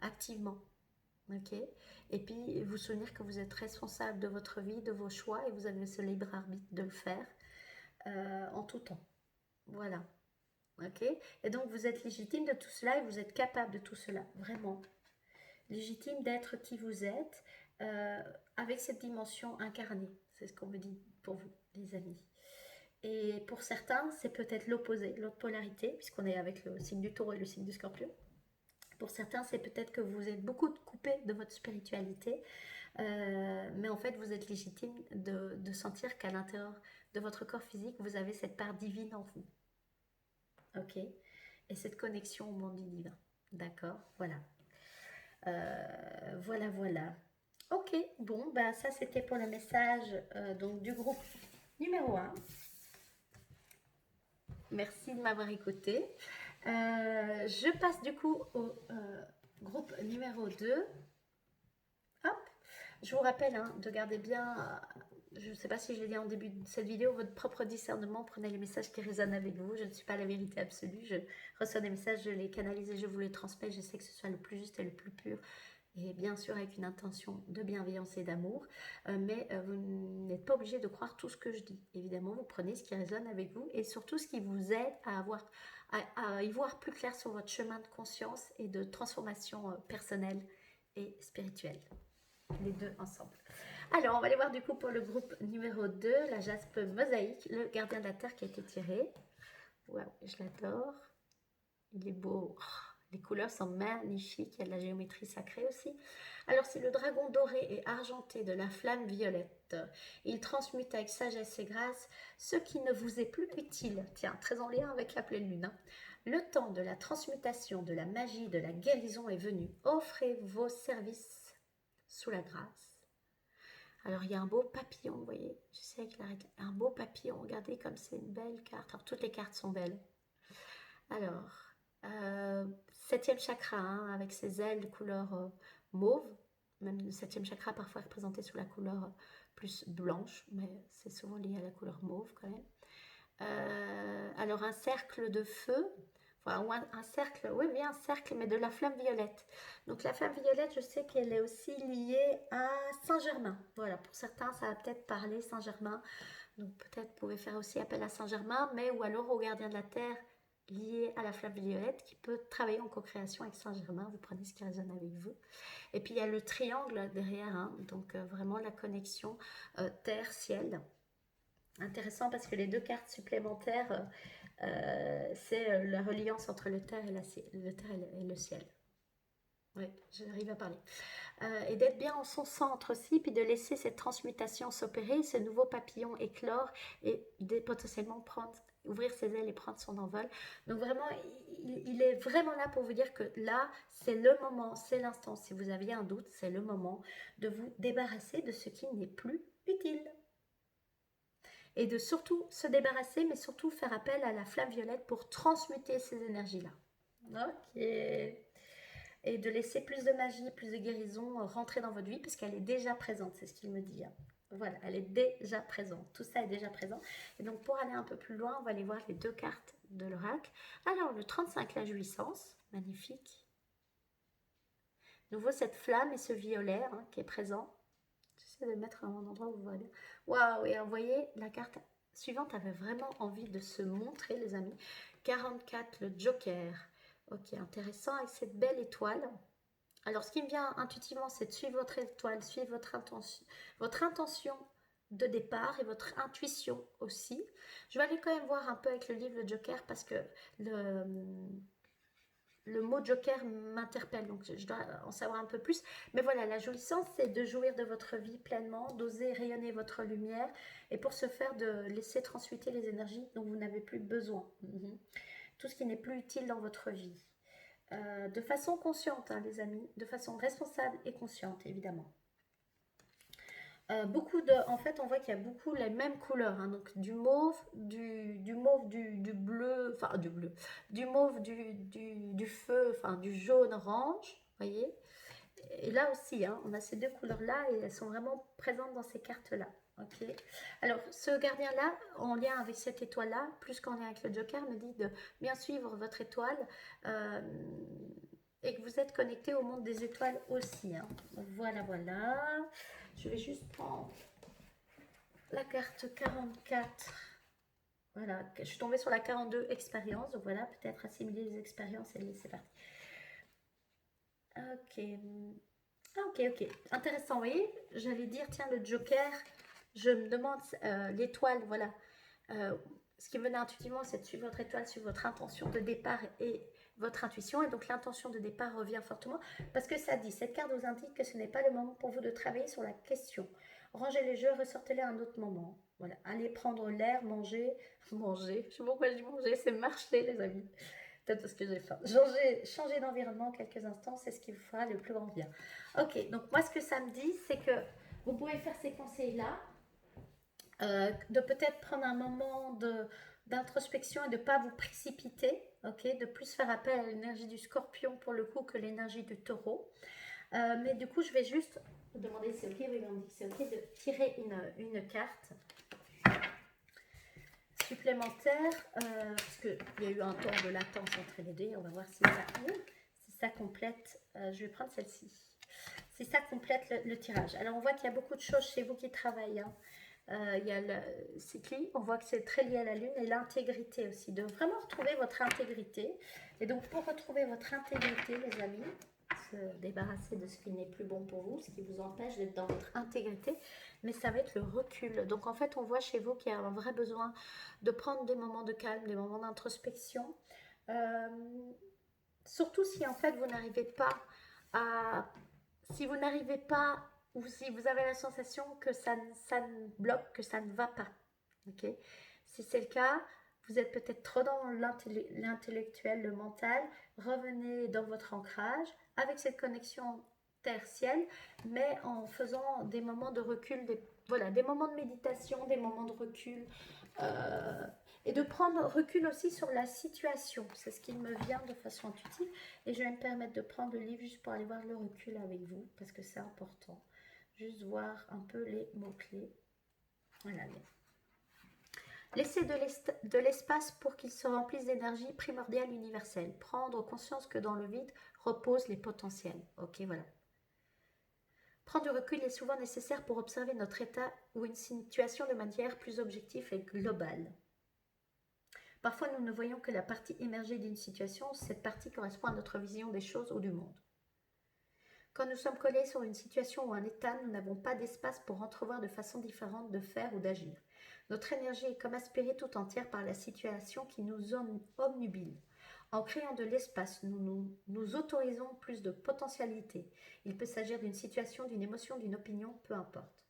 activement. Okay. Et puis, vous souvenir que vous êtes responsable de votre vie, de vos choix, et vous avez ce libre arbitre de le faire en tout temps. Voilà. Okay. Et donc, vous êtes légitime de tout cela et vous êtes capable de tout cela, vraiment. Légitime d'être qui vous êtes avec cette dimension incarnée. C'est ce qu'on me dit pour vous, les amis. Et pour certains, c'est peut-être l'opposé, l'autre polarité, puisqu'on est avec le signe du taureau et le signe du scorpion. Pour certains, c'est peut-être que vous êtes beaucoup coupé de votre spiritualité, mais en fait, vous êtes légitime de sentir qu'à l'intérieur de votre corps physique, vous avez cette part divine en vous. Ok. Et cette connexion au monde du divin. D'accord. Voilà. Voilà. Ok, bon, ben ça c'était pour le message donc du groupe numéro 1. Merci de m'avoir écouté. Je passe du coup au groupe numéro 2. Hop, je vous rappelle de garder bien, je ne sais pas si je l'ai dit en début de cette vidéo, votre propre discernement. Prenez les messages qui résonnent avec vous. Je ne suis pas la vérité absolue. Je reçois des messages, je les canalise et je vous les transmets. Je sais que ce soit le plus juste et le plus pur. Et bien sûr avec une intention de bienveillance et d'amour, mais vous n'êtes pas obligé de croire tout ce que je dis. Évidemment, vous prenez ce qui résonne avec vous et surtout ce qui vous aide à y voir plus clair sur votre chemin de conscience et de transformation personnelle et spirituelle. Les deux ensemble. Alors, on va aller voir du coup pour le groupe numéro 2, la jaspe mosaïque, le gardien de la terre qui a été tiré. Waouh, je l'adore. Il est beau. Les couleurs sont magnifiques, il y a de la géométrie sacrée aussi. Alors, c'est le dragon doré et argenté de la flamme violette. Il transmute avec sagesse et grâce ce qui ne vous est plus utile. Tiens, très en lien avec la pleine lune. Le temps de la transmutation, de la magie, de la guérison est venu. Offrez vos services sous la grâce. Alors, il y a un beau papillon, vous voyez. Je sais qu'il arrête. Un beau papillon, regardez comme c'est une belle carte. Alors, toutes les cartes sont belles. Alors... 7e chakra avec ses ailes de couleur mauve, même le 7e chakra parfois représenté sous la couleur plus blanche, mais c'est souvent lié à la couleur mauve quand même. Alors un cercle de feu, enfin, ou un cercle, oui, oui, un cercle, mais de la flamme violette. Donc la flamme violette, je sais qu'elle est aussi liée à Saint-Germain. Voilà, pour certains, ça va peut-être parler Saint-Germain. Donc peut-être vous pouvez faire aussi appel à Saint-Germain, mais ou alors au gardien de la terre lié à la flamme violette qui peut travailler en co-création avec Saint-Germain. Vous prenez ce qui résonne avec vous. Et puis il y a le triangle derrière, hein, donc vraiment la connexion terre-ciel. Intéressant parce que les deux cartes supplémentaires, c'est la reliance entre le terre et le ciel. Oui, j'arrive à parler. Et d'être bien en son centre aussi, puis de laisser cette transmutation s'opérer, ce nouveau papillon éclore et potentiellement ouvrir ses ailes et prendre son envol. Donc vraiment, il est vraiment là pour vous dire que là, c'est le moment, c'est l'instant. Si vous aviez un doute, c'est le moment de vous débarrasser de ce qui n'est plus utile. Et de surtout se débarrasser, mais surtout faire appel à la flamme violette pour transmuter ces énergies-là. Ok. Et de laisser plus de magie, plus de guérison rentrer dans votre vie, parce qu'elle est déjà présente, c'est ce qu'il me dit. Voilà, elle est déjà présente. Tout ça est déjà présent. Et donc, pour aller un peu plus loin, on va aller voir les deux cartes de l'oracle. Alors, le 35, la jouissance. Magnifique. Nouveau, cette flamme et ce violet qui est présent. J'essaie de le mettre à un endroit où vous voyez. Waouh, et vous voyez, la carte suivante avait vraiment envie de se montrer, les amis. 44, le Joker. Ok, intéressant, avec cette belle étoile. Alors, ce qui me vient intuitivement, c'est de suivre votre étoile, suivre votre intention de départ et votre intuition aussi. Je vais aller quand même voir un peu avec le livre Le Joker parce que le mot Joker m'interpelle, donc je dois en savoir un peu plus. Mais voilà, la jouissance, c'est de jouir de votre vie pleinement, d'oser rayonner votre lumière et pour ce faire, de laisser transmuter les énergies dont vous n'avez plus besoin. Tout ce qui n'est plus utile dans votre vie. De façon consciente, hein, les amis, de façon responsable et consciente, évidemment. En fait, on voit qu'il y a beaucoup les mêmes couleurs, hein, donc du mauve, du bleu, enfin du bleu, du mauve, du feu, enfin du jaune orange, voyez. Et là aussi, hein, on a ces deux couleurs-là et elles sont vraiment présentes dans ces cartes-là. Ok. Alors, ce gardien-là, en lien avec cette étoile-là, plus qu'en lien avec le Joker, me dit de bien suivre votre étoile et que vous êtes connecté au monde des étoiles aussi. Hein. Voilà, voilà. Je vais juste prendre la carte 44. Voilà, je suis tombée sur la 42 expérience. Donc voilà, peut-être assimiler les expériences et c'est parti. Ok. Ah, ok. Intéressant, vous voyez, j'allais dire, tiens, le Joker, je me demande, l'étoile, voilà. Ce qui me venait intuitivement, c'est de suivre votre étoile, suivre votre intention de départ et votre intuition. Et donc, l'intention de départ revient fortement parce que ça dit, cette carte vous indique que ce n'est pas le moment pour vous de travailler sur la question. Rangez les jeux, ressortez-les à un autre moment. Voilà, allez prendre l'air, manger. Je sais pas pourquoi je dis manger, c'est marcher, les amis. Peut-être parce que j'ai faim. Changer d'environnement quelques instants, c'est ce qui vous fera le plus grand bien. Ok, donc moi, ce que ça me dit, c'est que vous pouvez faire ces conseils-là, de peut-être prendre un moment d'introspection et de ne pas vous précipiter, ok, de plus faire appel à l'énergie du scorpion pour le coup que l'énergie du taureau. Mais du coup, je vais juste vous demander si c'est ok, oui, on dit que c'est ok, de tirer une carte supplémentaire, parce qu'il y a eu un temps de latence entre les deux. On va voir si ça complète. Je vais prendre celle-ci. Si ça complète le tirage. Alors, on voit qu'il y a beaucoup de choses chez vous qui travaillent. Hein. Il y a le cycle, on voit que c'est très lié à la lune et l'intégrité aussi, de vraiment retrouver votre intégrité. Et donc pour retrouver votre intégrité, les amis, se débarrasser de ce qui n'est plus bon pour vous, ce qui vous empêche d'être dans votre intégrité, mais ça va être le recul. Donc en fait, on voit chez vous qu'il y a un vrai besoin de prendre des moments de calme, des moments d'introspection. Surtout si en fait vous n'arrivez pas à... Si vous n'arrivez pas ou si vous avez la sensation que ça bloque, que ça ne va pas. Ok. Si c'est le cas, vous êtes peut-être trop dans l'intellectuel, le mental. Revenez dans votre ancrage avec cette connexion terre-ciel, mais en faisant des moments de recul, des moments de méditation, des moments de recul. Et de prendre recul aussi sur la situation. C'est ce qui me vient de façon intuitive. Et je vais me permettre de prendre le livre juste pour aller voir le recul avec vous, parce que c'est important. Juste voir un peu les mots-clés. Voilà. Laisser de l'espace pour qu'il se remplisse d'énergie primordiale universelle. Prendre conscience que dans le vide reposent les potentiels. Ok, voilà. Prendre du recul est souvent nécessaire pour observer notre état ou une situation de manière plus objective et globale. Parfois, nous ne voyons que la partie émergée d'une situation. Cette partie correspond à notre vision des choses ou du monde. Quand nous sommes collés sur une situation ou un état, nous n'avons pas d'espace pour entrevoir de façon différente de faire ou d'agir. Notre énergie est comme aspirée tout entière par la situation qui nous obnubile. En créant de l'espace, nous autorisons plus de potentialité. Il peut s'agir d'une situation, d'une émotion, d'une opinion, peu importe.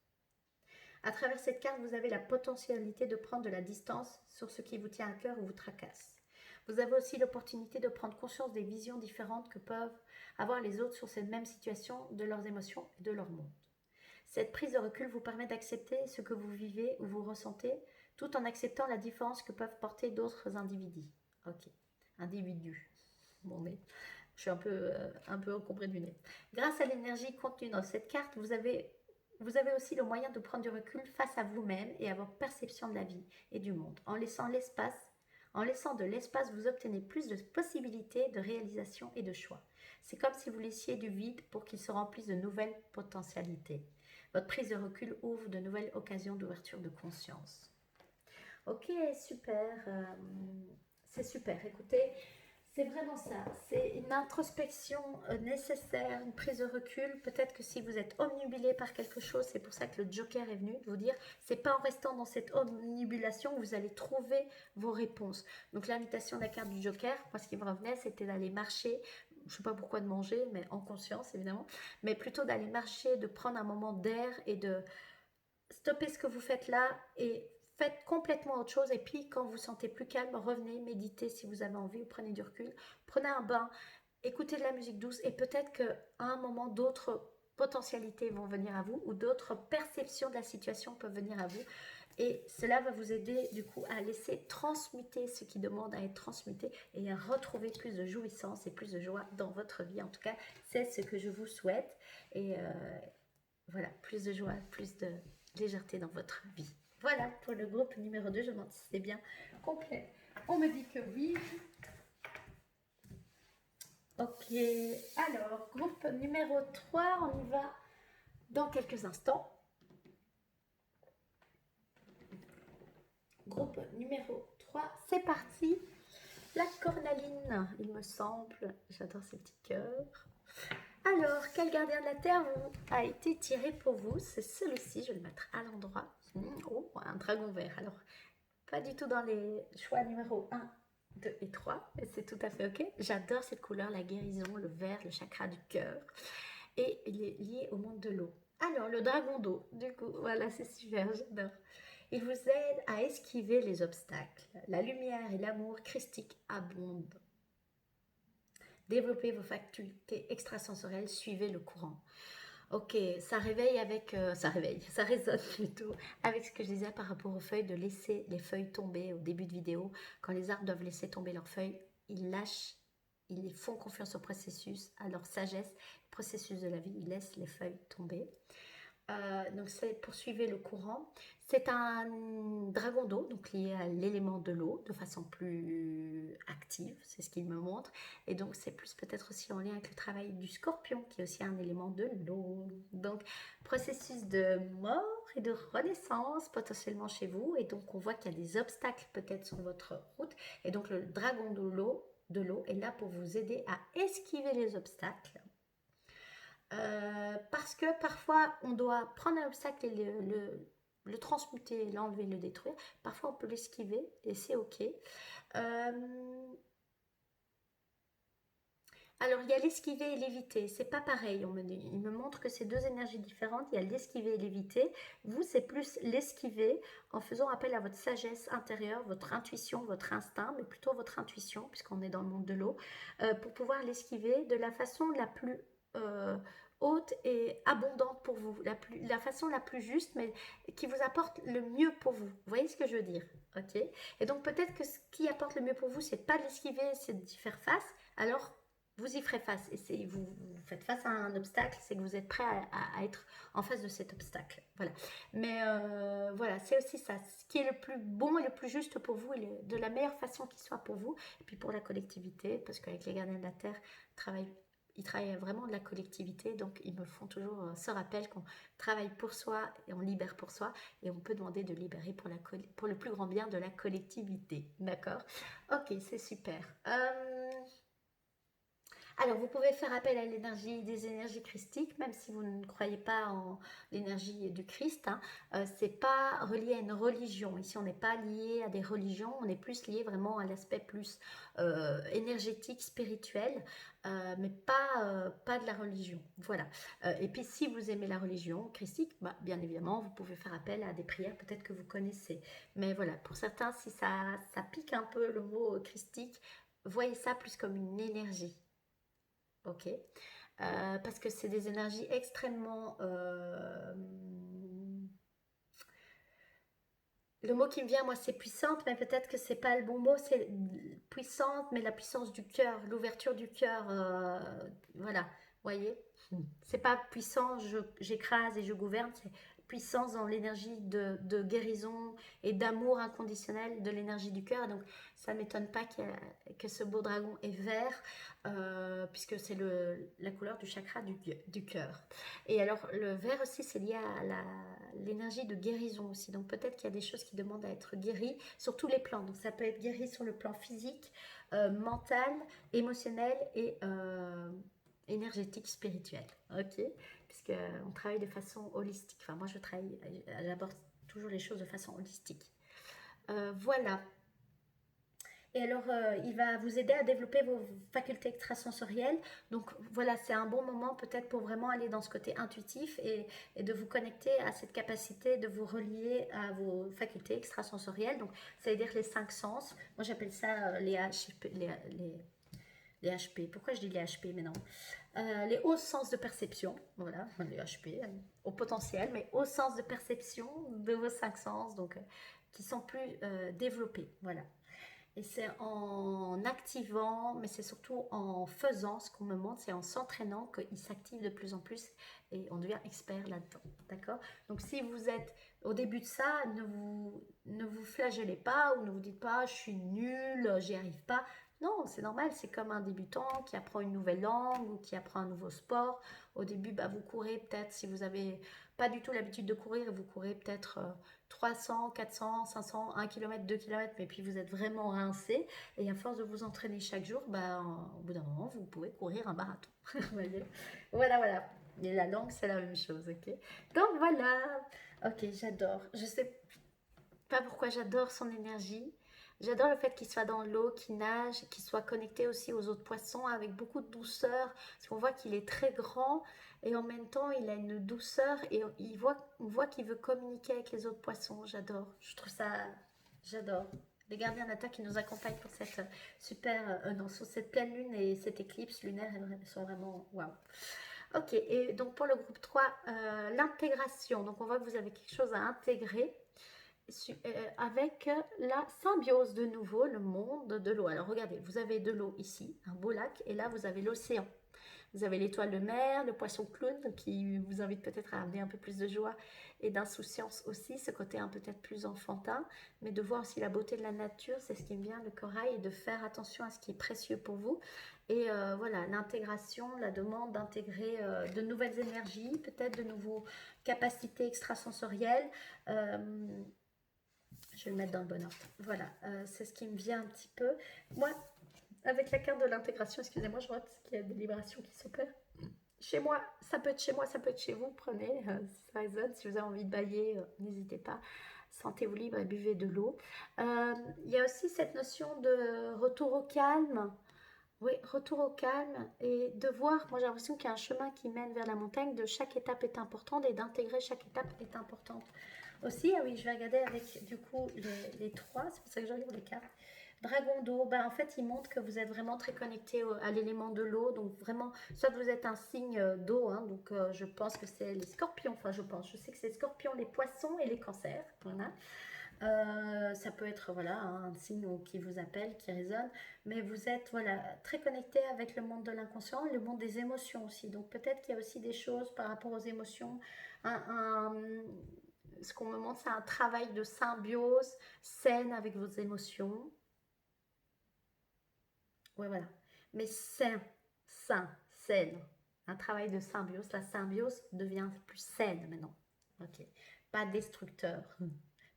À travers cette carte, vous avez la potentialité de prendre de la distance sur ce qui vous tient à cœur ou vous tracasse. Vous avez aussi l'opportunité de prendre conscience des visions différentes que peuvent avoir les autres sur cette même situation, de leurs émotions et de leur monde. Cette prise de recul vous permet d'accepter ce que vous vivez ou vous ressentez, tout en acceptant la différence que peuvent porter d'autres individus. Ok, individus. Bon, mais je suis un peu encombrée du nez. Grâce à l'énergie contenue dans cette carte, vous avez aussi le moyen de prendre du recul face à vous-même et à votre perception de la vie et du monde. En laissant de l'espace, vous obtenez plus de possibilités de réalisation et de choix. C'est comme si vous laissiez du vide pour qu'il se remplisse de nouvelles potentialités. Votre prise de recul ouvre de nouvelles occasions d'ouverture de conscience. Ok, super. C'est super. Écoutez, c'est vraiment ça. C'est une introspection nécessaire, une prise de recul. Peut-être que si vous êtes omnubilé par quelque chose, c'est pour ça que le Joker est venu de vous dire, c'est pas en restant dans cette omnibulation que vous allez trouver vos réponses. Donc l'invitation de la carte du Joker, moi ce qui me revenait, c'était d'aller marcher. Je ne sais pas pourquoi de manger, mais en conscience évidemment. Mais plutôt d'aller marcher, de prendre un moment d'air et de stopper ce que vous faites là et faites complètement autre chose. Et puis quand vous vous sentez plus calme, revenez, méditez si vous avez envie, ou prenez du recul, prenez un bain, écoutez de la musique douce et peut-être qu'à un moment d'autres potentialités vont venir à vous ou d'autres perceptions de la situation peuvent venir à vous. Et cela va vous aider du coup à laisser transmuter ce qui demande à être transmuté et à retrouver plus de jouissance et plus de joie dans votre vie. En tout cas, c'est ce que je vous souhaite. Et voilà, plus de joie, plus de légèreté dans votre vie. Voilà pour le groupe numéro 2, je me demande si c'est bien complet. On me dit que oui. Ok, alors, groupe numéro 3, on y va dans quelques instants. Groupe numéro 3, c'est parti. La cornaline, il me semble. J'adore ces petits cœurs. Alors, quel gardien de la Terre a été tiré pour vous? C'est celui-ci, je vais le mettre à l'endroit. Oh, un dragon vert. Alors, pas du tout dans les choix numéro 1, 2 et 3, mais c'est tout à fait ok. J'adore cette couleur, la guérison, le vert, le chakra du cœur. Et il est lié au monde de l'eau. Alors, le dragon d'eau, du coup, voilà, c'est super, j'adore. Il vous aide à esquiver les obstacles. La lumière et l'amour christique abondent. Développez vos facultés extrasensorielles, suivez le courant. Ok, ça résonne plutôt avec ce que je disais par rapport aux feuilles, de laisser les feuilles tomber au début de vidéo. Quand les arbres doivent laisser tomber leurs feuilles, ils lâchent, ils font confiance au processus, à leur sagesse, processus de la vie, ils laissent les feuilles tomber. Donc c'est poursuivre le courant. C'est un dragon d'eau, donc lié à l'élément de l'eau de façon plus active, c'est ce qu'il me montre. Et donc c'est plus peut-être aussi en lien avec le travail du scorpion, qui est aussi un élément de l'eau. Donc processus de mort et de renaissance potentiellement chez vous. Et donc on voit qu'il y a des obstacles peut-être sur votre route. Et donc le dragon de l'eau est là pour vous aider à esquiver les obstacles. Parce que parfois on doit prendre un obstacle et le transmuter, l'enlever, le détruire. Parfois on peut l'esquiver et c'est ok. Alors il y a l'esquiver et l'éviter, c'est pas pareil, il me montre que c'est deux énergies différentes, il y a l'esquiver et l'éviter. Vous c'est plus l'esquiver en faisant appel à votre sagesse intérieure, votre intuition, votre instinct, mais plutôt votre intuition puisqu'on est dans le monde de l'eau, pour pouvoir l'esquiver de la façon la plus haute et abondante pour vous, la façon la plus juste, mais qui vous apporte le mieux pour vous. Vous voyez ce que je veux dire, ok? Et donc peut-être que ce qui apporte le mieux pour vous, c'est pas de l'esquiver, c'est d'y faire face. Alors vous y ferez face. Et vous faites face à un obstacle, c'est que vous êtes prêt à être en face de cet obstacle. Voilà. Mais voilà, c'est aussi ça. Ce qui est le plus bon et le plus juste pour vous, et de la meilleure façon qui soit pour vous, et puis pour la collectivité, parce qu'avec les gardiens de la Terre, ils travaillent vraiment de la collectivité, donc ils me font toujours ce rappel qu'on travaille pour soi et on libère pour soi, et on peut demander de libérer pour le plus grand bien de la collectivité. D'accord? Ok, c'est super. Alors, vous pouvez faire appel à l'énergie des énergies christiques, même si vous ne croyez pas en l'énergie du Christ. Hein. C'est pas relié à une religion. Ici, on n'est pas lié à des religions, on est plus lié vraiment à l'aspect plus énergétique, spirituel, mais pas de la religion. Voilà. Et puis, si vous aimez la religion christique, bah, bien évidemment, vous pouvez faire appel à des prières peut-être que vous connaissez. Mais voilà, pour certains, si ça pique un peu le mot christique, voyez ça plus comme une énergie. Ok. Parce que c'est des énergies extrêmement... le mot qui me vient, moi, c'est puissante, mais peut-être que c'est pas le bon mot. C'est puissante, mais la puissance du cœur, l'ouverture du cœur. Voilà, voyez. C'est pas puissant, j'écrase et je gouverne. C'est puissance dans l'énergie de guérison et d'amour inconditionnel de l'énergie du cœur. Donc, ça ne m'étonne pas que ce beau dragon est vert, puisque c'est la couleur du chakra du cœur. Et alors, le vert aussi, c'est lié à l'énergie de guérison aussi. Donc, peut-être qu'il y a des choses qui demandent à être guéries sur tous les plans. Donc, ça peut être guéri sur le plan physique, mental, émotionnel et énergétique, spirituel. Ok? Puisqu'on travaille de façon holistique. Enfin, moi, j'aborde toujours les choses de façon holistique. Voilà. Et alors, il va vous aider à développer vos facultés extrasensorielles. Donc voilà, c'est un bon moment peut-être pour vraiment aller dans ce côté intuitif et de vous connecter à cette capacité de vous relier à vos facultés extrasensorielles. Donc, ça veut dire les 5 sens. Moi, j'appelle ça les HP. Les HP. Pourquoi je dis les HP maintenant? Les hauts sens de perception, voilà, les HP, au potentiel, mais hauts sens de perception de vos 5 sens, donc qui sont plus développés, voilà. Et c'est en activant, mais c'est surtout en faisant ce qu'on me montre, c'est en s'entraînant qu'il s'active de plus en plus et on devient expert là-dedans. D'accord? Donc si vous êtes au début de ça, ne vous flagellez pas ou ne vous dites pas je suis nul, j'y arrive pas. Non, c'est normal, c'est comme un débutant qui apprend une nouvelle langue ou qui apprend un nouveau sport. Au début, bah, vous courez peut-être, si vous n'avez pas du tout l'habitude de courir, vous courez peut-être 300, 400, 500, 1 km, 2 km, mais puis vous êtes vraiment rincé. Et à force de vous entraîner chaque jour, bah, au bout d'un moment, vous pouvez courir un marathon. Voilà, voilà. Et la langue, c'est la même chose, ok? Donc voilà. Ok, j'adore. Je sais pas pourquoi j'adore son énergie. J'adore le fait qu'il soit dans l'eau, qu'il nage, qu'il soit connecté aussi aux autres poissons avec beaucoup de douceur. Parce qu'on voit qu'il est très grand et en même temps il a une douceur et on voit qu'il veut communiquer avec les autres poissons. J'adore. Je trouve ça. J'adore. Les gardiens de la Terre qui nous accompagnent pour cette super. Non, sur cette pleine lune et cette éclipse lunaire, elles sont vraiment. Waouh! Ok, et donc pour le groupe 3, l'intégration. Donc on voit que vous avez quelque chose à intégrer avec la symbiose de nouveau, le monde de l'eau. Alors regardez, vous avez de l'eau ici, un beau lac, et là vous avez l'océan. Vous avez l'étoile de mer, le poisson clown qui vous invite peut-être à amener un peu plus de joie et d'insouciance aussi, ce côté peut-être plus enfantin, mais de voir aussi la beauté de la nature, c'est ce qui me vient, le corail, et de faire attention à ce qui est précieux pour vous. Et voilà, l'intégration, la demande d'intégrer de nouvelles énergies, peut-être de nouveaux capacités extrasensorielles. Je vais le mettre dans le bon ordre. Voilà, c'est ce qui me vient un petit peu. Moi, avec la carte de l'intégration, excusez-moi, je vois qu'il y a des vibrations qui s'opèrent. Chez moi, ça peut être chez moi, ça peut être chez vous. Prenez, si ça résonne. Si vous avez envie de bailler, n'hésitez pas. Sentez-vous libre et buvez de l'eau. Il y a aussi cette notion de retour au calme. Oui, retour au calme et de voir, moi j'ai l'impression qu'il y a un chemin qui mène vers la montagne, de chaque étape est importante et d'intégrer chaque étape est importante. Aussi, ah oui, je vais regarder avec du coup les trois, c'est pour ça que je regarde les cartes. Dragon d'eau, ben, en fait, il montre que vous êtes vraiment très connecté à l'élément de l'eau. Donc, vraiment, soit vous êtes un signe d'eau, hein, donc je pense que c'est les scorpions. Enfin, je sais que c'est les scorpions, les poissons et les cancers. Voilà. Ça peut être voilà, un signe qui vous appelle, qui résonne, mais vous êtes voilà, très connecté avec le monde de l'inconscient, le monde des émotions aussi. Donc peut-être qu'il y a aussi des choses par rapport aux émotions. Un, un, ce qu'on me montre, c'est un travail de symbiose saine avec vos émotions. Ouais, voilà. Mais sain, saine. Un travail de symbiose. La symbiose devient plus saine maintenant. Ok. Pas destructeur,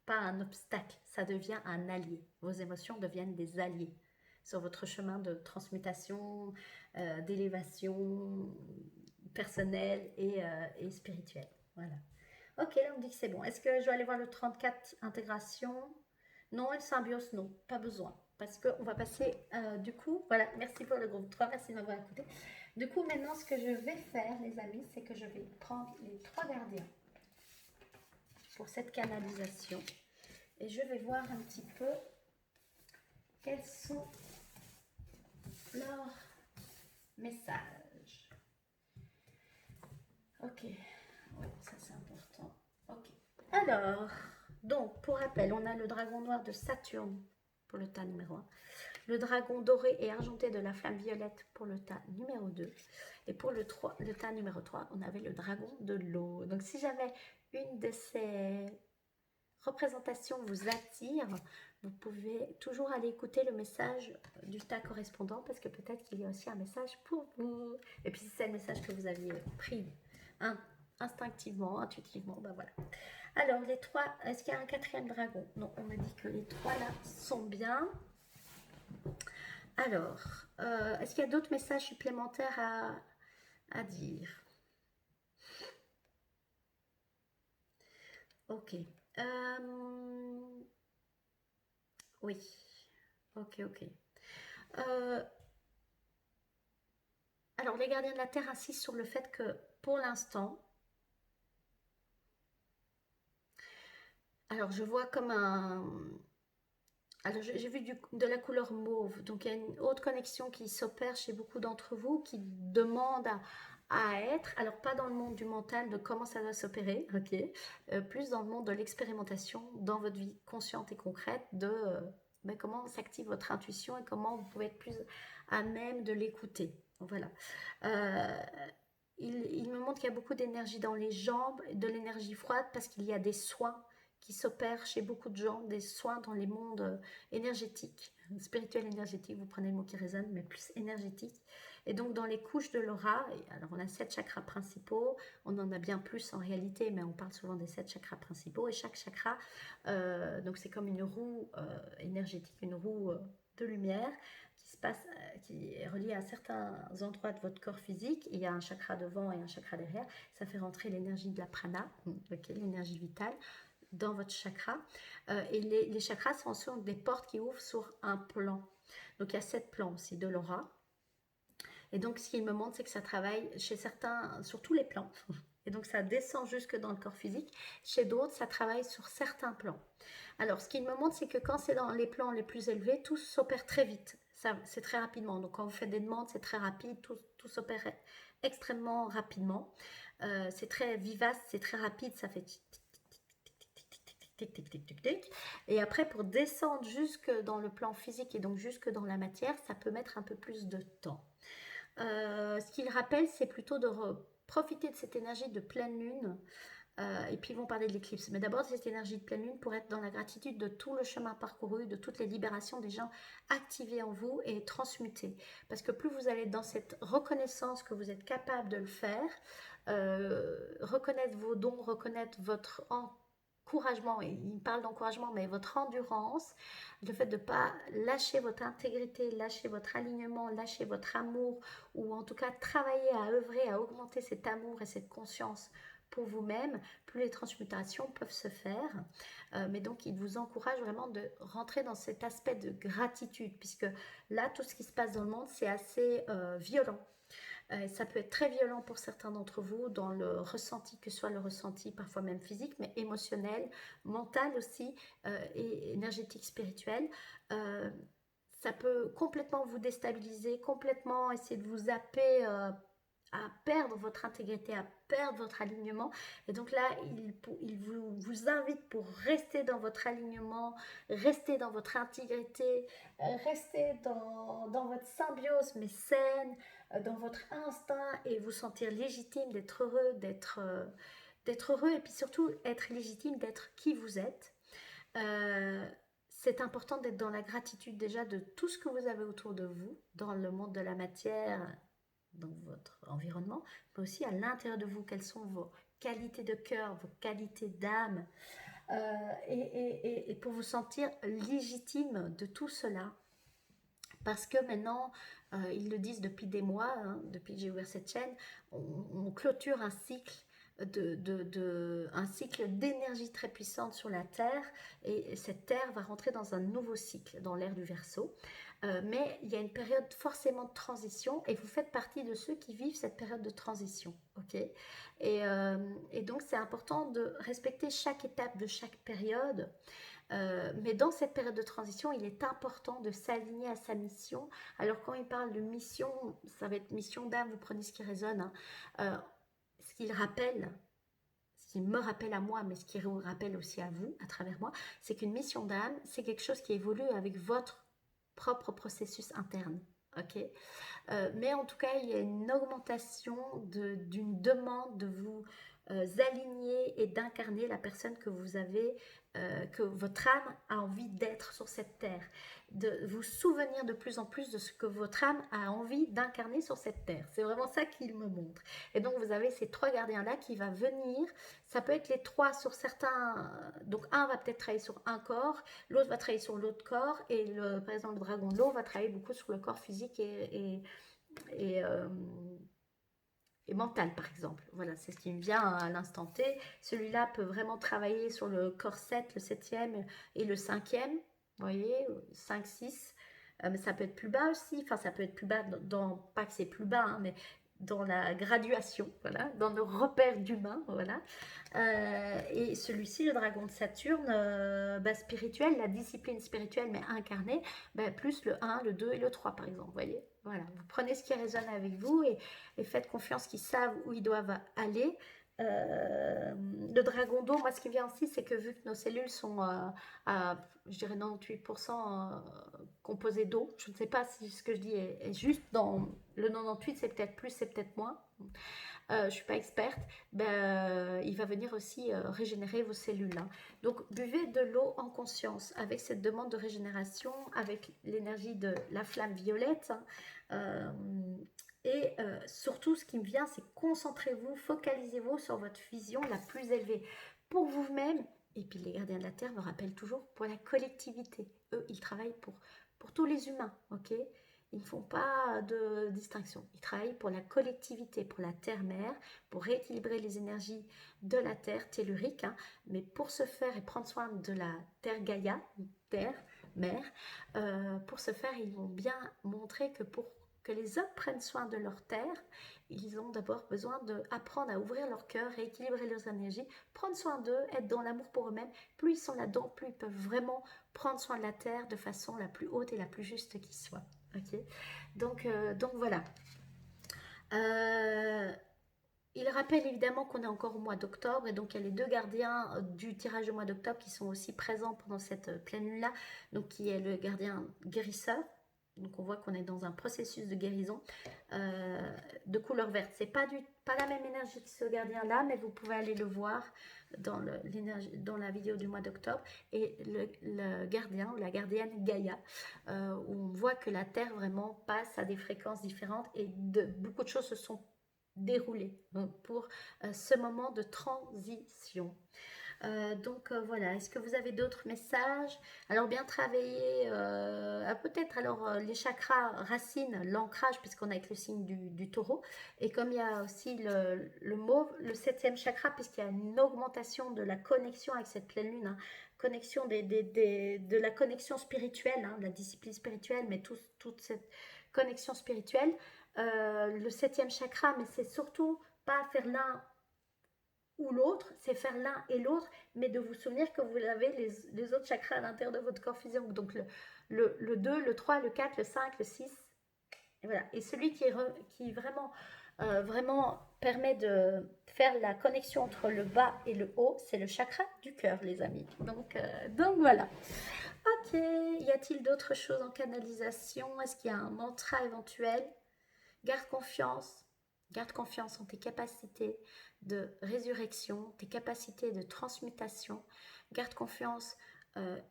pas un obstacle. Ça devient un allié. Vos émotions deviennent des alliés sur votre chemin de transmutation, d'élévation personnelle et spirituelle. Voilà. Ok, là on me dit que c'est bon. Est-ce que je dois aller voir le 34 intégration? Non, et le symbiose, non, pas besoin. Parce qu'on va passer, du coup, voilà, merci pour le groupe 3, merci de m'avoir écouté. Du coup, maintenant, ce que je vais faire, les amis, c'est que je vais prendre les 3 gardiens pour cette canalisation. Et je vais voir un petit peu quels sont leurs messages. Ok, oui, ça c'est important. Ok. Alors, donc, pour rappel, on a le dragon noir de Saturne pour le tas numéro 1. Le dragon doré et argenté de la flamme violette pour le tas numéro 2. Et pour le tas numéro 3, on avait le dragon de l'eau. Donc si jamais une de ces représentations vous attire, vous pouvez toujours aller écouter le message du tas correspondant parce que peut-être qu'il y a aussi un message pour vous. Et puis si c'est le message que vous aviez pris instinctivement, intuitivement, ben voilà. Alors les 3, est-ce qu'il y a un 4e dragon? Non, on m'a dit que les 3 là sont bien. Alors, est-ce qu'il y a d'autres messages supplémentaires à dire? Ok. Oui. Ok, ok. Alors, les gardiens de la Terre insistent sur le fait que, pour l'instant, alors je vois comme un... Alors, j'ai vu de la couleur mauve, donc il y a une haute connexion qui s'opère chez beaucoup d'entre vous, qui demande à être, alors pas dans le monde du mental de comment ça doit s'opérer, ok, plus dans le monde de l'expérimentation, dans votre vie consciente et concrète, de comment s'active votre intuition et comment vous pouvez être plus à même de l'écouter. Voilà. Euh, il me montre qu'il y a beaucoup d'énergie dans les jambes, de l'énergie froide parce qu'il y a des soins qui s'opèrent chez beaucoup de gens, des soins dans les mondes énergétiques, spirituels énergétiques, vous prenez le mot qui résonne, mais plus énergétique. Et donc dans les couches de l'aura, alors on a 7 chakras principaux, on en a bien plus en réalité, mais on parle souvent des 7 chakras principaux, et chaque chakra, donc c'est comme une roue énergétique, une roue de lumière, qui est relié à certains endroits de votre corps physique. Il y a un chakra devant et un chakra derrière. Ça fait rentrer l'énergie de la prana, l'énergie vitale, dans votre chakra. Et les chakras sont des portes qui ouvrent sur un plan. Donc il y a 7 plans aussi de l'aura. Et donc ce qu'il me montre, c'est que ça travaille chez certains, sur tous les plans. Et donc ça descend jusque dans le corps physique. Chez d'autres, ça travaille sur certains plans. Alors, ce qu'il me montre, c'est que quand c'est dans les plans les plus élevés, tout s'opère très vite. C'est très rapidement. Donc, quand vous faites des demandes, c'est très rapide. Tout s'opère extrêmement rapidement. C'est très vivace, c'est très rapide. Ça fait tic, tic, tic, tic, tic, tic. Et après, pour descendre jusque dans le plan physique et donc jusque dans la matière, ça peut mettre un peu plus de temps. Ce qu'il rappelle, c'est plutôt de profiter de cette énergie de pleine lune. Et puis ils vont parler de l'éclipse. Mais d'abord, cette énergie de pleine lune pour être dans la gratitude de tout le chemin parcouru, de toutes les libérations des gens activées en vous et transmutées. Parce que plus vous allez dans cette reconnaissance que vous êtes capable de le faire, reconnaître vos dons, reconnaître votre encouragement, et il parle d'encouragement, mais votre endurance, le fait de ne pas lâcher votre intégrité, lâcher votre alignement, lâcher votre amour, ou en tout cas travailler à œuvrer, à augmenter cet amour et cette conscience pour vous-même, plus les transmutations peuvent se faire. Mais donc, il vous encourage vraiment de rentrer dans cet aspect de gratitude, puisque là, tout ce qui se passe dans le monde, c'est assez violent. Ça peut être très violent pour certains d'entre vous dans le ressenti, que ce soit le ressenti parfois même physique, mais émotionnel, mental aussi, et énergétique, spirituel. Ça peut complètement vous déstabiliser, complètement essayer de vous zapper à perdre votre intégrité, à perdre votre alignement. Et donc là, il vous invite pour rester dans votre alignement, rester dans votre intégrité, rester dans votre symbiose, mais saine, dans votre instinct et vous sentir légitime d'être heureux, d'être heureux et puis surtout être légitime d'être qui vous êtes. Euh, c'est important d'être dans la gratitude déjà de tout ce que vous avez autour de vous, dans le monde de la matière, dans votre environnement, mais aussi à l'intérieur de vous, quelles sont vos qualités de cœur, vos qualités d'âme, et pour vous sentir légitime de tout cela. Parce que maintenant, ils le disent depuis des mois, hein, depuis que j'ai ouvert cette chaîne, on clôture un cycle un cycle d'énergie très puissante sur la Terre, et cette Terre va rentrer dans un nouveau cycle, dans l'ère du Verseau. Mais il y a une période forcément de transition, et vous faites partie de ceux qui vivent cette période de transition, ok? Et donc c'est important de respecter chaque étape de chaque période. Mais dans cette période de transition, il est important de s'aligner à sa mission. Alors quand il parle de mission, ça va être mission d'âme, vous prenez ce qui résonne, hein. Ce qu'il rappelle, ce qui me rappelle à moi, mais ce qui vous rappelle aussi à vous, à travers moi, c'est qu'une mission d'âme, c'est quelque chose qui évolue avec votre propre processus interne. Ok, mais en tout cas, il y a une augmentation d'une demande de vous aligner et d'incarner la personne que vous avez, que votre âme a envie d'être sur cette terre, de vous souvenir de plus en plus de ce que votre âme a envie d'incarner sur cette terre. C'est vraiment ça qu'il me montre. Et donc vous avez ces trois gardiens-là qui vont venir, ça peut être les trois sur certains, donc un va peut-être travailler sur un corps, l'autre va travailler sur l'autre corps, et par exemple le dragon de l'eau va travailler beaucoup sur le corps physique et, euh, et mental, par exemple. Voilà, c'est ce qui me vient à l'instant T. Celui-là peut vraiment travailler sur le corps 7, le 7e et le 5e. Vous voyez, 5, 6. Mais ça peut être plus bas aussi. Enfin, ça peut être plus bas pas que c'est plus bas, hein, mais dans la graduation, voilà, dans nos repères d'humains, voilà. Et celui-ci, le dragon de Saturne, spirituel, la discipline spirituelle, mais incarnée, plus le 1, le 2 et le 3, par exemple, vous voyez. Voilà, vous prenez ce qui résonne avec vous et faites confiance qu'ils savent où ils doivent aller. Le dragon d'eau, moi ce qui vient aussi, c'est que vu que nos cellules sont à, je dirais 98% composées d'eau, je ne sais pas si ce que je dis est juste, dans le 98 c'est peut-être plus, c'est peut-être moins, je ne suis pas experte, il va venir aussi régénérer vos cellules, hein. Donc buvez de l'eau en conscience, avec cette demande de régénération, avec l'énergie de la flamme violette, hein. Surtout, ce qui me vient, c'est concentrez-vous, focalisez-vous sur votre vision la plus élevée pour vous-même. Et puis les gardiens de la Terre me rappellent toujours pour la collectivité. Eux, ils travaillent pour tous les humains, ok? Ils ne font pas de distinction. Ils travaillent pour la collectivité, pour la Terre-Mère, pour rééquilibrer les énergies de la Terre tellurique, hein. Mais pour ce faire et prendre soin de la Terre Gaïa, Terre, Mère, pour ce faire, ils vont bien montrer que pour que les hommes prennent soin de leur terre, ils ont d'abord besoin d'apprendre à ouvrir leur cœur, rééquilibrer leurs énergies, prendre soin d'eux, être dans l'amour pour eux-mêmes. Plus ils sont là-dedans, plus ils peuvent vraiment prendre soin de la terre de façon la plus haute et la plus juste qui soit. Okay, donc voilà. Il rappelle évidemment qu'on est encore au mois d'octobre, et donc il y a les deux gardiens du tirage du mois d'octobre qui sont aussi présents pendant cette pleine lune-là, donc qui est le gardien guérisseur. Donc on voit qu'on est dans un processus de guérison de couleur verte. C'est pas la même énergie que ce gardien-là, mais vous pouvez aller le voir dans la vidéo du mois d'octobre. Et le gardien ou la gardienne Gaïa, où on voit que la Terre vraiment passe à des fréquences différentes et beaucoup de choses se sont déroulées pour ce moment de transition. Voilà, est-ce que vous avez d'autres messages? Alors bien travailler, peut-être alors les chakras racines, l'ancrage, puisqu'on a avec le signe du taureau, et comme il y a aussi le mauve, le 7e chakra, puisqu'il y a une augmentation de la connexion avec cette pleine lune, hein, connexion de la connexion spirituelle, hein, la discipline spirituelle, mais toute cette connexion spirituelle, le 7e chakra, mais c'est surtout pas faire l'un ou l'autre, c'est faire l'un et l'autre, mais de vous souvenir que vous avez les autres chakras à l'intérieur de votre corps physique. Donc le 2, le 3, le 4, le 5, le 6. Et voilà. Et celui qui vraiment vraiment permet de faire la connexion entre le bas et le haut. C'est le chakra du cœur, les amis. Donc voilà. Ok, y a-t-il d'autres choses en canalisation? Est-ce qu'il y a un mantra éventuel? Garde confiance. Garde confiance en tes capacités de résurrection, tes capacités de transmutation. Garde confiance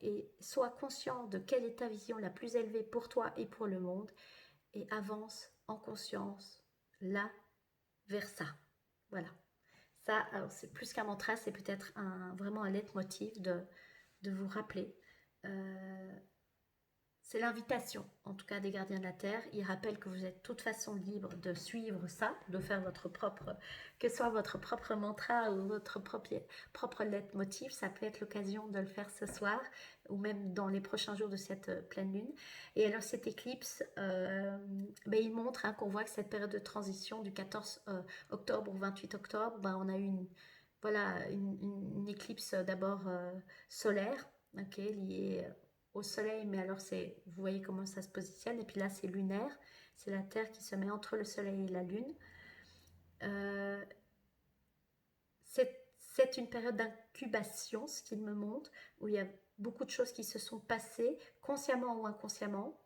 et sois conscient de quelle est ta vision la plus élevée pour toi et pour le monde. Et avance en conscience là vers ça. Voilà. Ça, c'est plus qu'un mantra, c'est peut-être vraiment un leitmotiv de vous rappeler. Euh, c'est l'invitation, en tout cas des gardiens de la Terre. Ils rappellent que vous êtes de toute façon libre de suivre ça, de faire votre propre, que ce soit votre propre mantra ou votre propre leitmotiv. Ça peut être l'occasion de le faire ce soir ou même dans les prochains jours de cette pleine lune. Et alors cette éclipse, il montre qu'on voit que cette période de transition du 14 octobre au 28 octobre, on a eu une éclipse d'abord solaire, liée au soleil, mais alors vous voyez comment ça se positionne, et puis là c'est lunaire, c'est la Terre qui se met entre le soleil et la lune. Euh, c'est une période d'incubation, ce qu'il me montre, où il y a beaucoup de choses qui se sont passées, consciemment ou inconsciemment.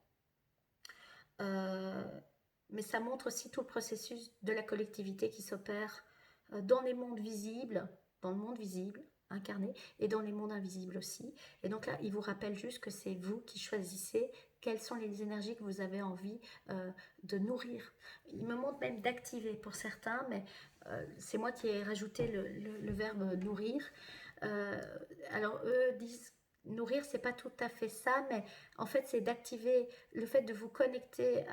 Mais ça montre aussi tout le processus de la collectivité qui s'opère dans les mondes visibles, dans le monde visible, incarné, et dans les mondes invisibles aussi. Et donc là, il vous rappelle juste que c'est vous qui choisissez quelles sont les énergies que vous avez envie de nourrir. Il me montre même d'activer pour certains, mais c'est moi qui ai rajouté le verbe nourrir. Alors eux disent nourrir, c'est pas tout à fait ça, mais en fait c'est d'activer le fait de vous connecter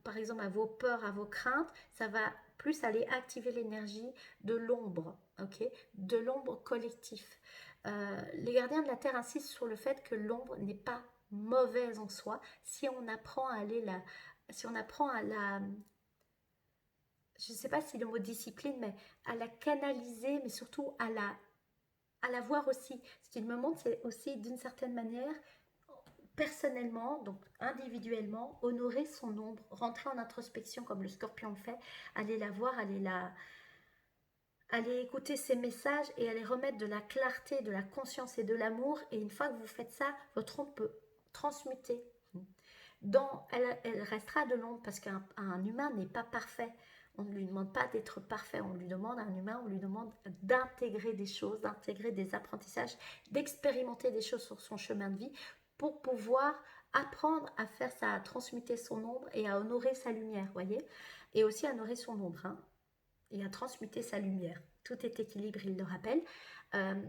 par exemple à vos peurs, à vos craintes. Ça va plus aller activer l'énergie de l'ombre, ok, de l'ombre collectif. Les gardiens de la Terre insistent sur le fait que l'ombre n'est pas mauvaise en soi si on apprend à aller là, si on apprend à la, je ne sais pas si le mot discipline, mais à la canaliser, mais surtout à la voir aussi. Ce qu'il me montre, c'est aussi d'une certaine manière, personnellement, donc individuellement, honorer son ombre, rentrer en introspection comme le scorpion le fait, aller la voir, aller écouter ses messages et aller remettre de la clarté, de la conscience et de l'amour. Et une fois que vous faites ça, votre ombre peut transmuter. Elle restera de l'ombre parce qu'un humain n'est pas parfait. On ne lui demande pas d'être parfait, on lui demande à un humain, on lui demande d'intégrer des choses, d'intégrer des apprentissages, d'expérimenter des choses sur son chemin de vie pour pouvoir apprendre à faire ça, à transmuter son ombre et à honorer sa lumière, voyez, et aussi à honorer son ombre, et à transmuter sa lumière. Tout est équilibre, il le rappelle. Euh,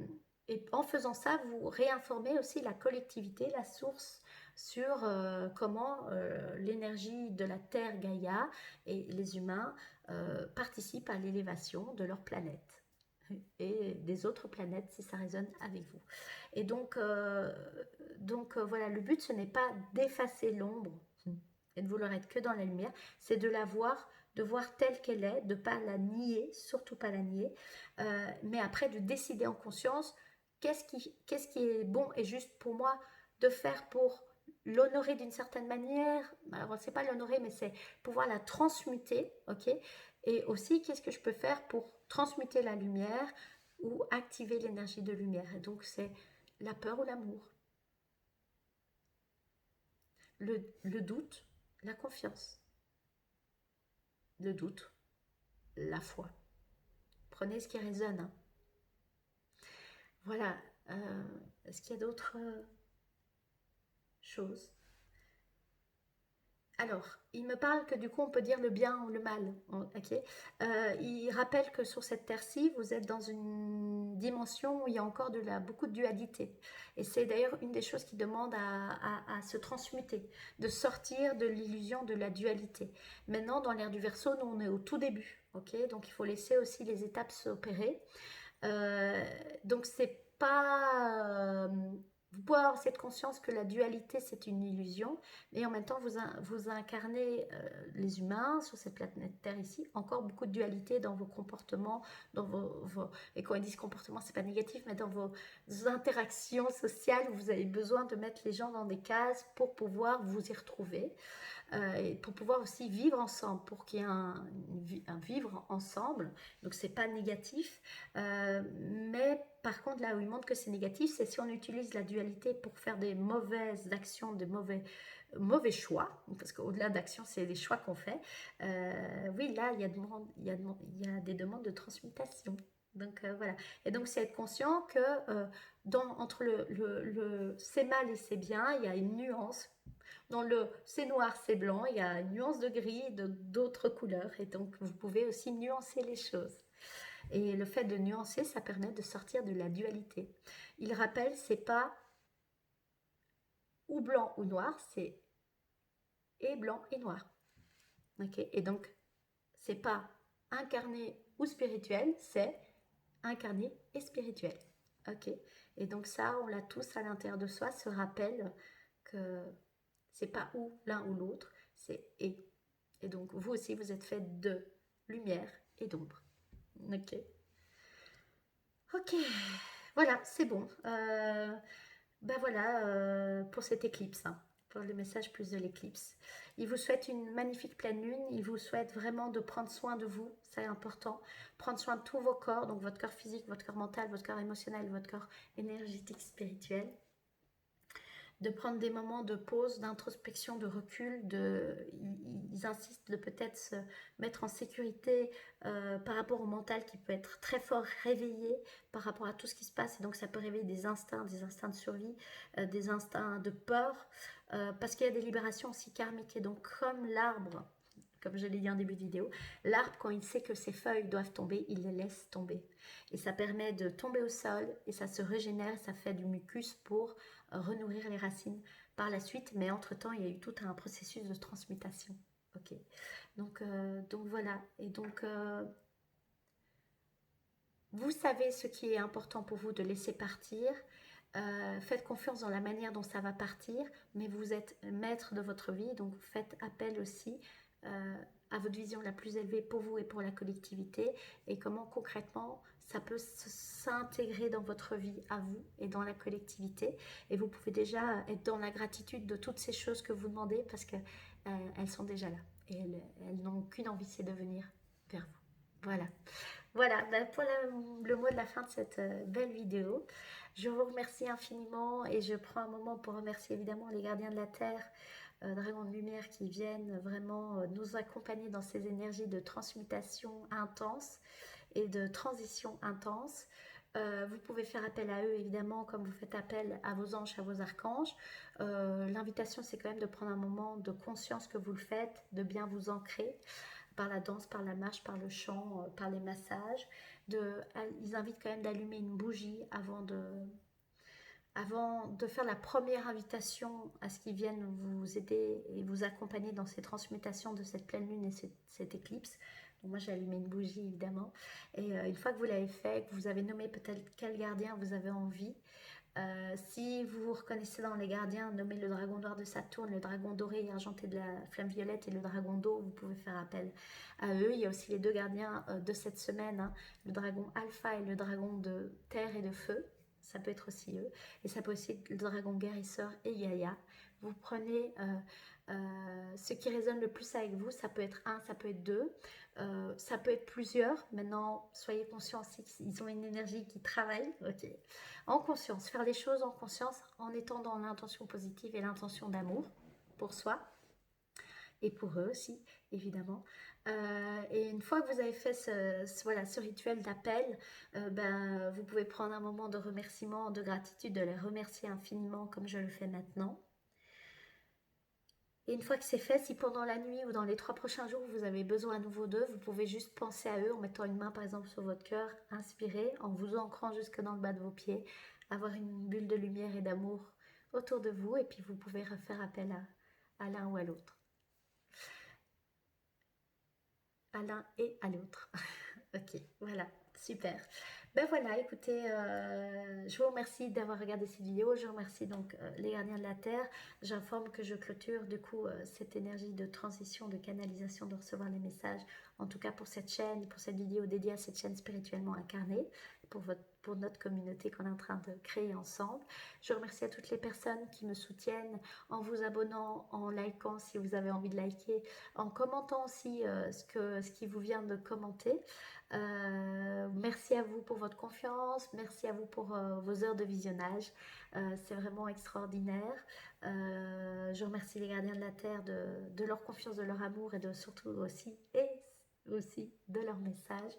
et en faisant ça, vous réinformez aussi la collectivité, la source, sur comment l'énergie de la Terre Gaïa et les humains participent à l'élévation de leur planète et des autres planètes si ça résonne avec vous. Et voilà, le but ce n'est pas d'effacer l'ombre et de vouloir être que dans la lumière, c'est de la voir, de voir telle qu'elle est, de ne pas la nier, surtout pas la nier, mais après de décider en conscience qu'est-ce qui est bon et juste pour moi de faire pour l'honorer d'une certaine manière. Alors c'est pas l'honorer, mais c'est pouvoir la transmuter, ok. Et aussi qu'est-ce que je peux faire pour transmuter la lumière ou activer l'énergie de lumière. Et donc c'est la peur ou l'amour, le doute, la confiance, le doute, la foi. Prenez ce qui résonne, hein. Voilà. Est-ce qu'il y a d'autres choses? Alors, il me parle que du coup, on peut dire le bien ou le mal. Ok. Il rappelle que sur cette terre-ci, vous êtes dans une dimension où il y a encore beaucoup de dualité. Et c'est d'ailleurs une des choses qui demande à se transmuter, de sortir de l'illusion de la dualité. Maintenant, dans l'ère du Verseau, nous, on est au tout début. Ok. Donc, il faut laisser aussi les étapes s'opérer. Donc, c'est pas. Vous pouvez avoir cette conscience que la dualité c'est une illusion, mais en même temps vous incarnez les humains sur cette planète Terre ici, encore beaucoup de dualité dans vos comportements, dans et quand ils disent comportement c'est pas négatif, mais dans vos interactions sociales où vous avez besoin de mettre les gens dans des cases pour pouvoir vous y retrouver. et pour pouvoir aussi vivre ensemble, pour qu'il y ait un vivre ensemble. Donc c'est pas négatif, mais par contre là où il montre que c'est négatif, c'est si on utilise la dualité pour faire des mauvaises actions, des mauvais choix, parce qu'au-delà d'actions, c'est les choix qu'on fait. Oui, là, il y a des demandes de transmutation. Donc voilà. Et donc c'est être conscient que entre c'est mal et c'est bien, il y a une nuance. Dans le c'est noir, c'est blanc, il y a une nuance de gris, d'autres couleurs. Et donc vous pouvez aussi nuancer les choses. Et le fait de nuancer, ça permet de sortir de la dualité. Il rappelle, c'est pas ou blanc ou noir, c'est et blanc et noir. Ok. Et donc c'est pas incarné ou spirituel, c'est incarné et spirituel. Ok. Et donc ça, on l'a tous à l'intérieur de soi, ce rappel que c'est pas ou l'un ou l'autre, c'est et. Et donc vous aussi, vous êtes fait de lumière et d'ombre. Ok. Ok. Voilà, c'est bon. Ben voilà pour cette éclipse, hein, pour le message plus de l'éclipse. Il vous souhaite une magnifique pleine lune, il vous souhaite vraiment de prendre soin de vous, c'est important, prendre soin de tous vos corps, donc votre corps physique, votre corps mental, votre corps émotionnel, votre corps énergétique, spirituel, de prendre des moments de pause, d'introspection, de recul, ils insistent de peut-être se mettre en sécurité par rapport au mental qui peut être très fort réveillé par rapport à tout ce qui se passe. Et donc ça peut réveiller des instincts de survie, des instincts de peur, parce qu'il y a des libérations aussi karmiques. Et donc comme l'arbre, comme je l'ai dit en début de vidéo, l'arbre, quand il sait que ses feuilles doivent tomber, il les laisse tomber. Et ça permet de tomber au sol et ça se régénère, ça fait du mucus pour renourrir les racines par la suite. Mais entre-temps, il y a eu tout un processus de transmutation. Ok. Donc voilà. Et donc, vous savez ce qui est important pour vous de laisser partir. Faites confiance dans la manière dont ça va partir, mais vous êtes maître de votre vie, donc faites appel aussi à votre vision la plus élevée pour vous et pour la collectivité, et comment concrètement ça peut s'intégrer dans votre vie à vous et dans la collectivité. Et vous pouvez déjà être dans la gratitude de toutes ces choses que vous demandez, parce qu'elles elles sont déjà là, et elles n'ont qu'une envie, c'est de venir vers vous. Voilà. Voilà, pour le mot de la fin de cette belle vidéo. Je vous remercie infiniment et je prends un moment pour remercier évidemment les gardiens de la Terre, dragons de lumière, qui viennent vraiment nous accompagner dans ces énergies de transmutation intense et de transition intense. Vous pouvez faire appel à eux évidemment comme vous faites appel à vos anges, à vos archanges. L'invitation, c'est quand même de prendre un moment de conscience que vous le faites, de bien vous ancrer par la danse, par la marche, par le chant, par les massages. Ils invitent quand même d'allumer une bougie avant de faire la première invitation à ce qu'ils viennent vous aider et vous accompagner dans ces transmutations de cette pleine lune et cette éclipse. Donc moi j'ai allumé une bougie évidemment. Et une fois que vous l'avez fait, que vous avez nommé peut-être quel gardien vous avez envie, si vous vous reconnaissez dans les gardiens, nommez le dragon noir de Saturne, le dragon doré et argenté de la flamme violette et le dragon d'eau, vous pouvez faire appel à eux. Il y a aussi les deux gardiens de cette semaine, hein, le dragon alpha et le dragon de terre et de feu. Ça peut être aussi eux. Et ça peut aussi être le dragon guérisseur et Yaya. Vous prenez ce qui résonne le plus avec vous. Ça peut être un, ça peut être deux, ça peut être plusieurs. Maintenant, soyez conscients aussi qu'ils ont une énergie qui travaille. Ok. En conscience, faire les choses en conscience, en étant dans l'intention positive et l'intention d'amour pour soi et pour eux aussi, évidemment. Et une fois que vous avez fait ce rituel d'appel, vous pouvez prendre un moment de remerciement, de gratitude, de les remercier infiniment comme je le fais maintenant. Et une fois que c'est fait, si pendant la nuit ou dans les 3 prochains jours, vous avez besoin à nouveau d'eux, vous pouvez juste penser à eux en mettant une main par exemple sur votre cœur, inspirer, en vous ancrant jusque dans le bas de vos pieds, avoir une bulle de lumière et d'amour autour de vous, et puis vous pouvez refaire appel à l'un ou à l'autre. À l'un et à l'autre. Ok, voilà, super. Ben voilà, écoutez, je vous remercie d'avoir regardé cette vidéo. Je remercie donc les gardiens de la Terre. J'informe que je clôture du coup cette énergie de transition, de canalisation, de recevoir les messages. En tout cas pour cette chaîne, pour cette vidéo dédiée à cette chaîne spirituellement incarnée. pour notre communauté qu'on est en train de créer ensemble. Je remercie à toutes les personnes qui me soutiennent en vous abonnant, en likant si vous avez envie de liker, en commentant aussi ce qui vous vient de commenter. Merci à vous pour votre confiance, merci à vous pour vos heures de visionnage. C'est vraiment extraordinaire. Je remercie les gardiens de la Terre de leur confiance, de leur amour et surtout aussi de leur message.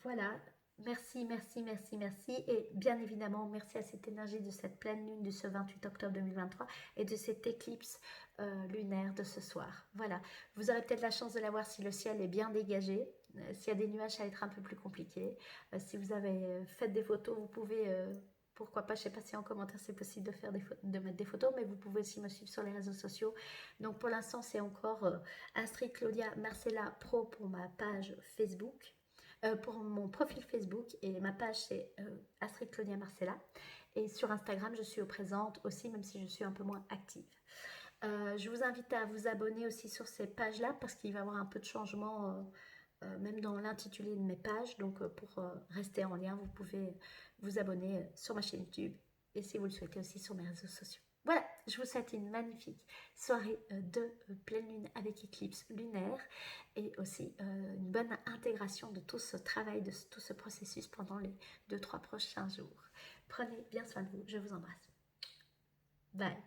Voilà, merci, merci, merci, merci. Et bien évidemment, merci à cette énergie de cette pleine lune de ce 28 octobre 2023 et de cette éclipse lunaire de ce soir. Voilà, vous aurez peut-être la chance de la voir si le ciel est bien dégagé. S'il y a des nuages, ça va être un peu plus compliqué. Si vous avez fait des photos, vous pouvez... pourquoi pas, je ne sais pas si en commentaire c'est possible de mettre des photos, mais vous pouvez aussi me suivre sur les réseaux sociaux. Donc pour l'instant, c'est encore Astrid Claudia Marcella Pro pour ma page Facebook. Pour mon profil Facebook, et ma page c'est Astrid Claudia Marcella, et sur Instagram je suis présente aussi, même si je suis un peu moins active. Je vous invite à vous abonner aussi sur ces pages là parce qu'il va y avoir un peu de changement même dans l'intitulé de mes pages, donc pour rester en lien vous pouvez vous abonner sur ma chaîne YouTube et si vous le souhaitez aussi sur mes réseaux sociaux. Voilà, je vous souhaite une magnifique soirée de pleine lune avec éclipse lunaire et aussi une bonne intégration de tout ce travail, de tout ce processus pendant les 2-3 prochains jours. Prenez bien soin de vous, je vous embrasse. Bye.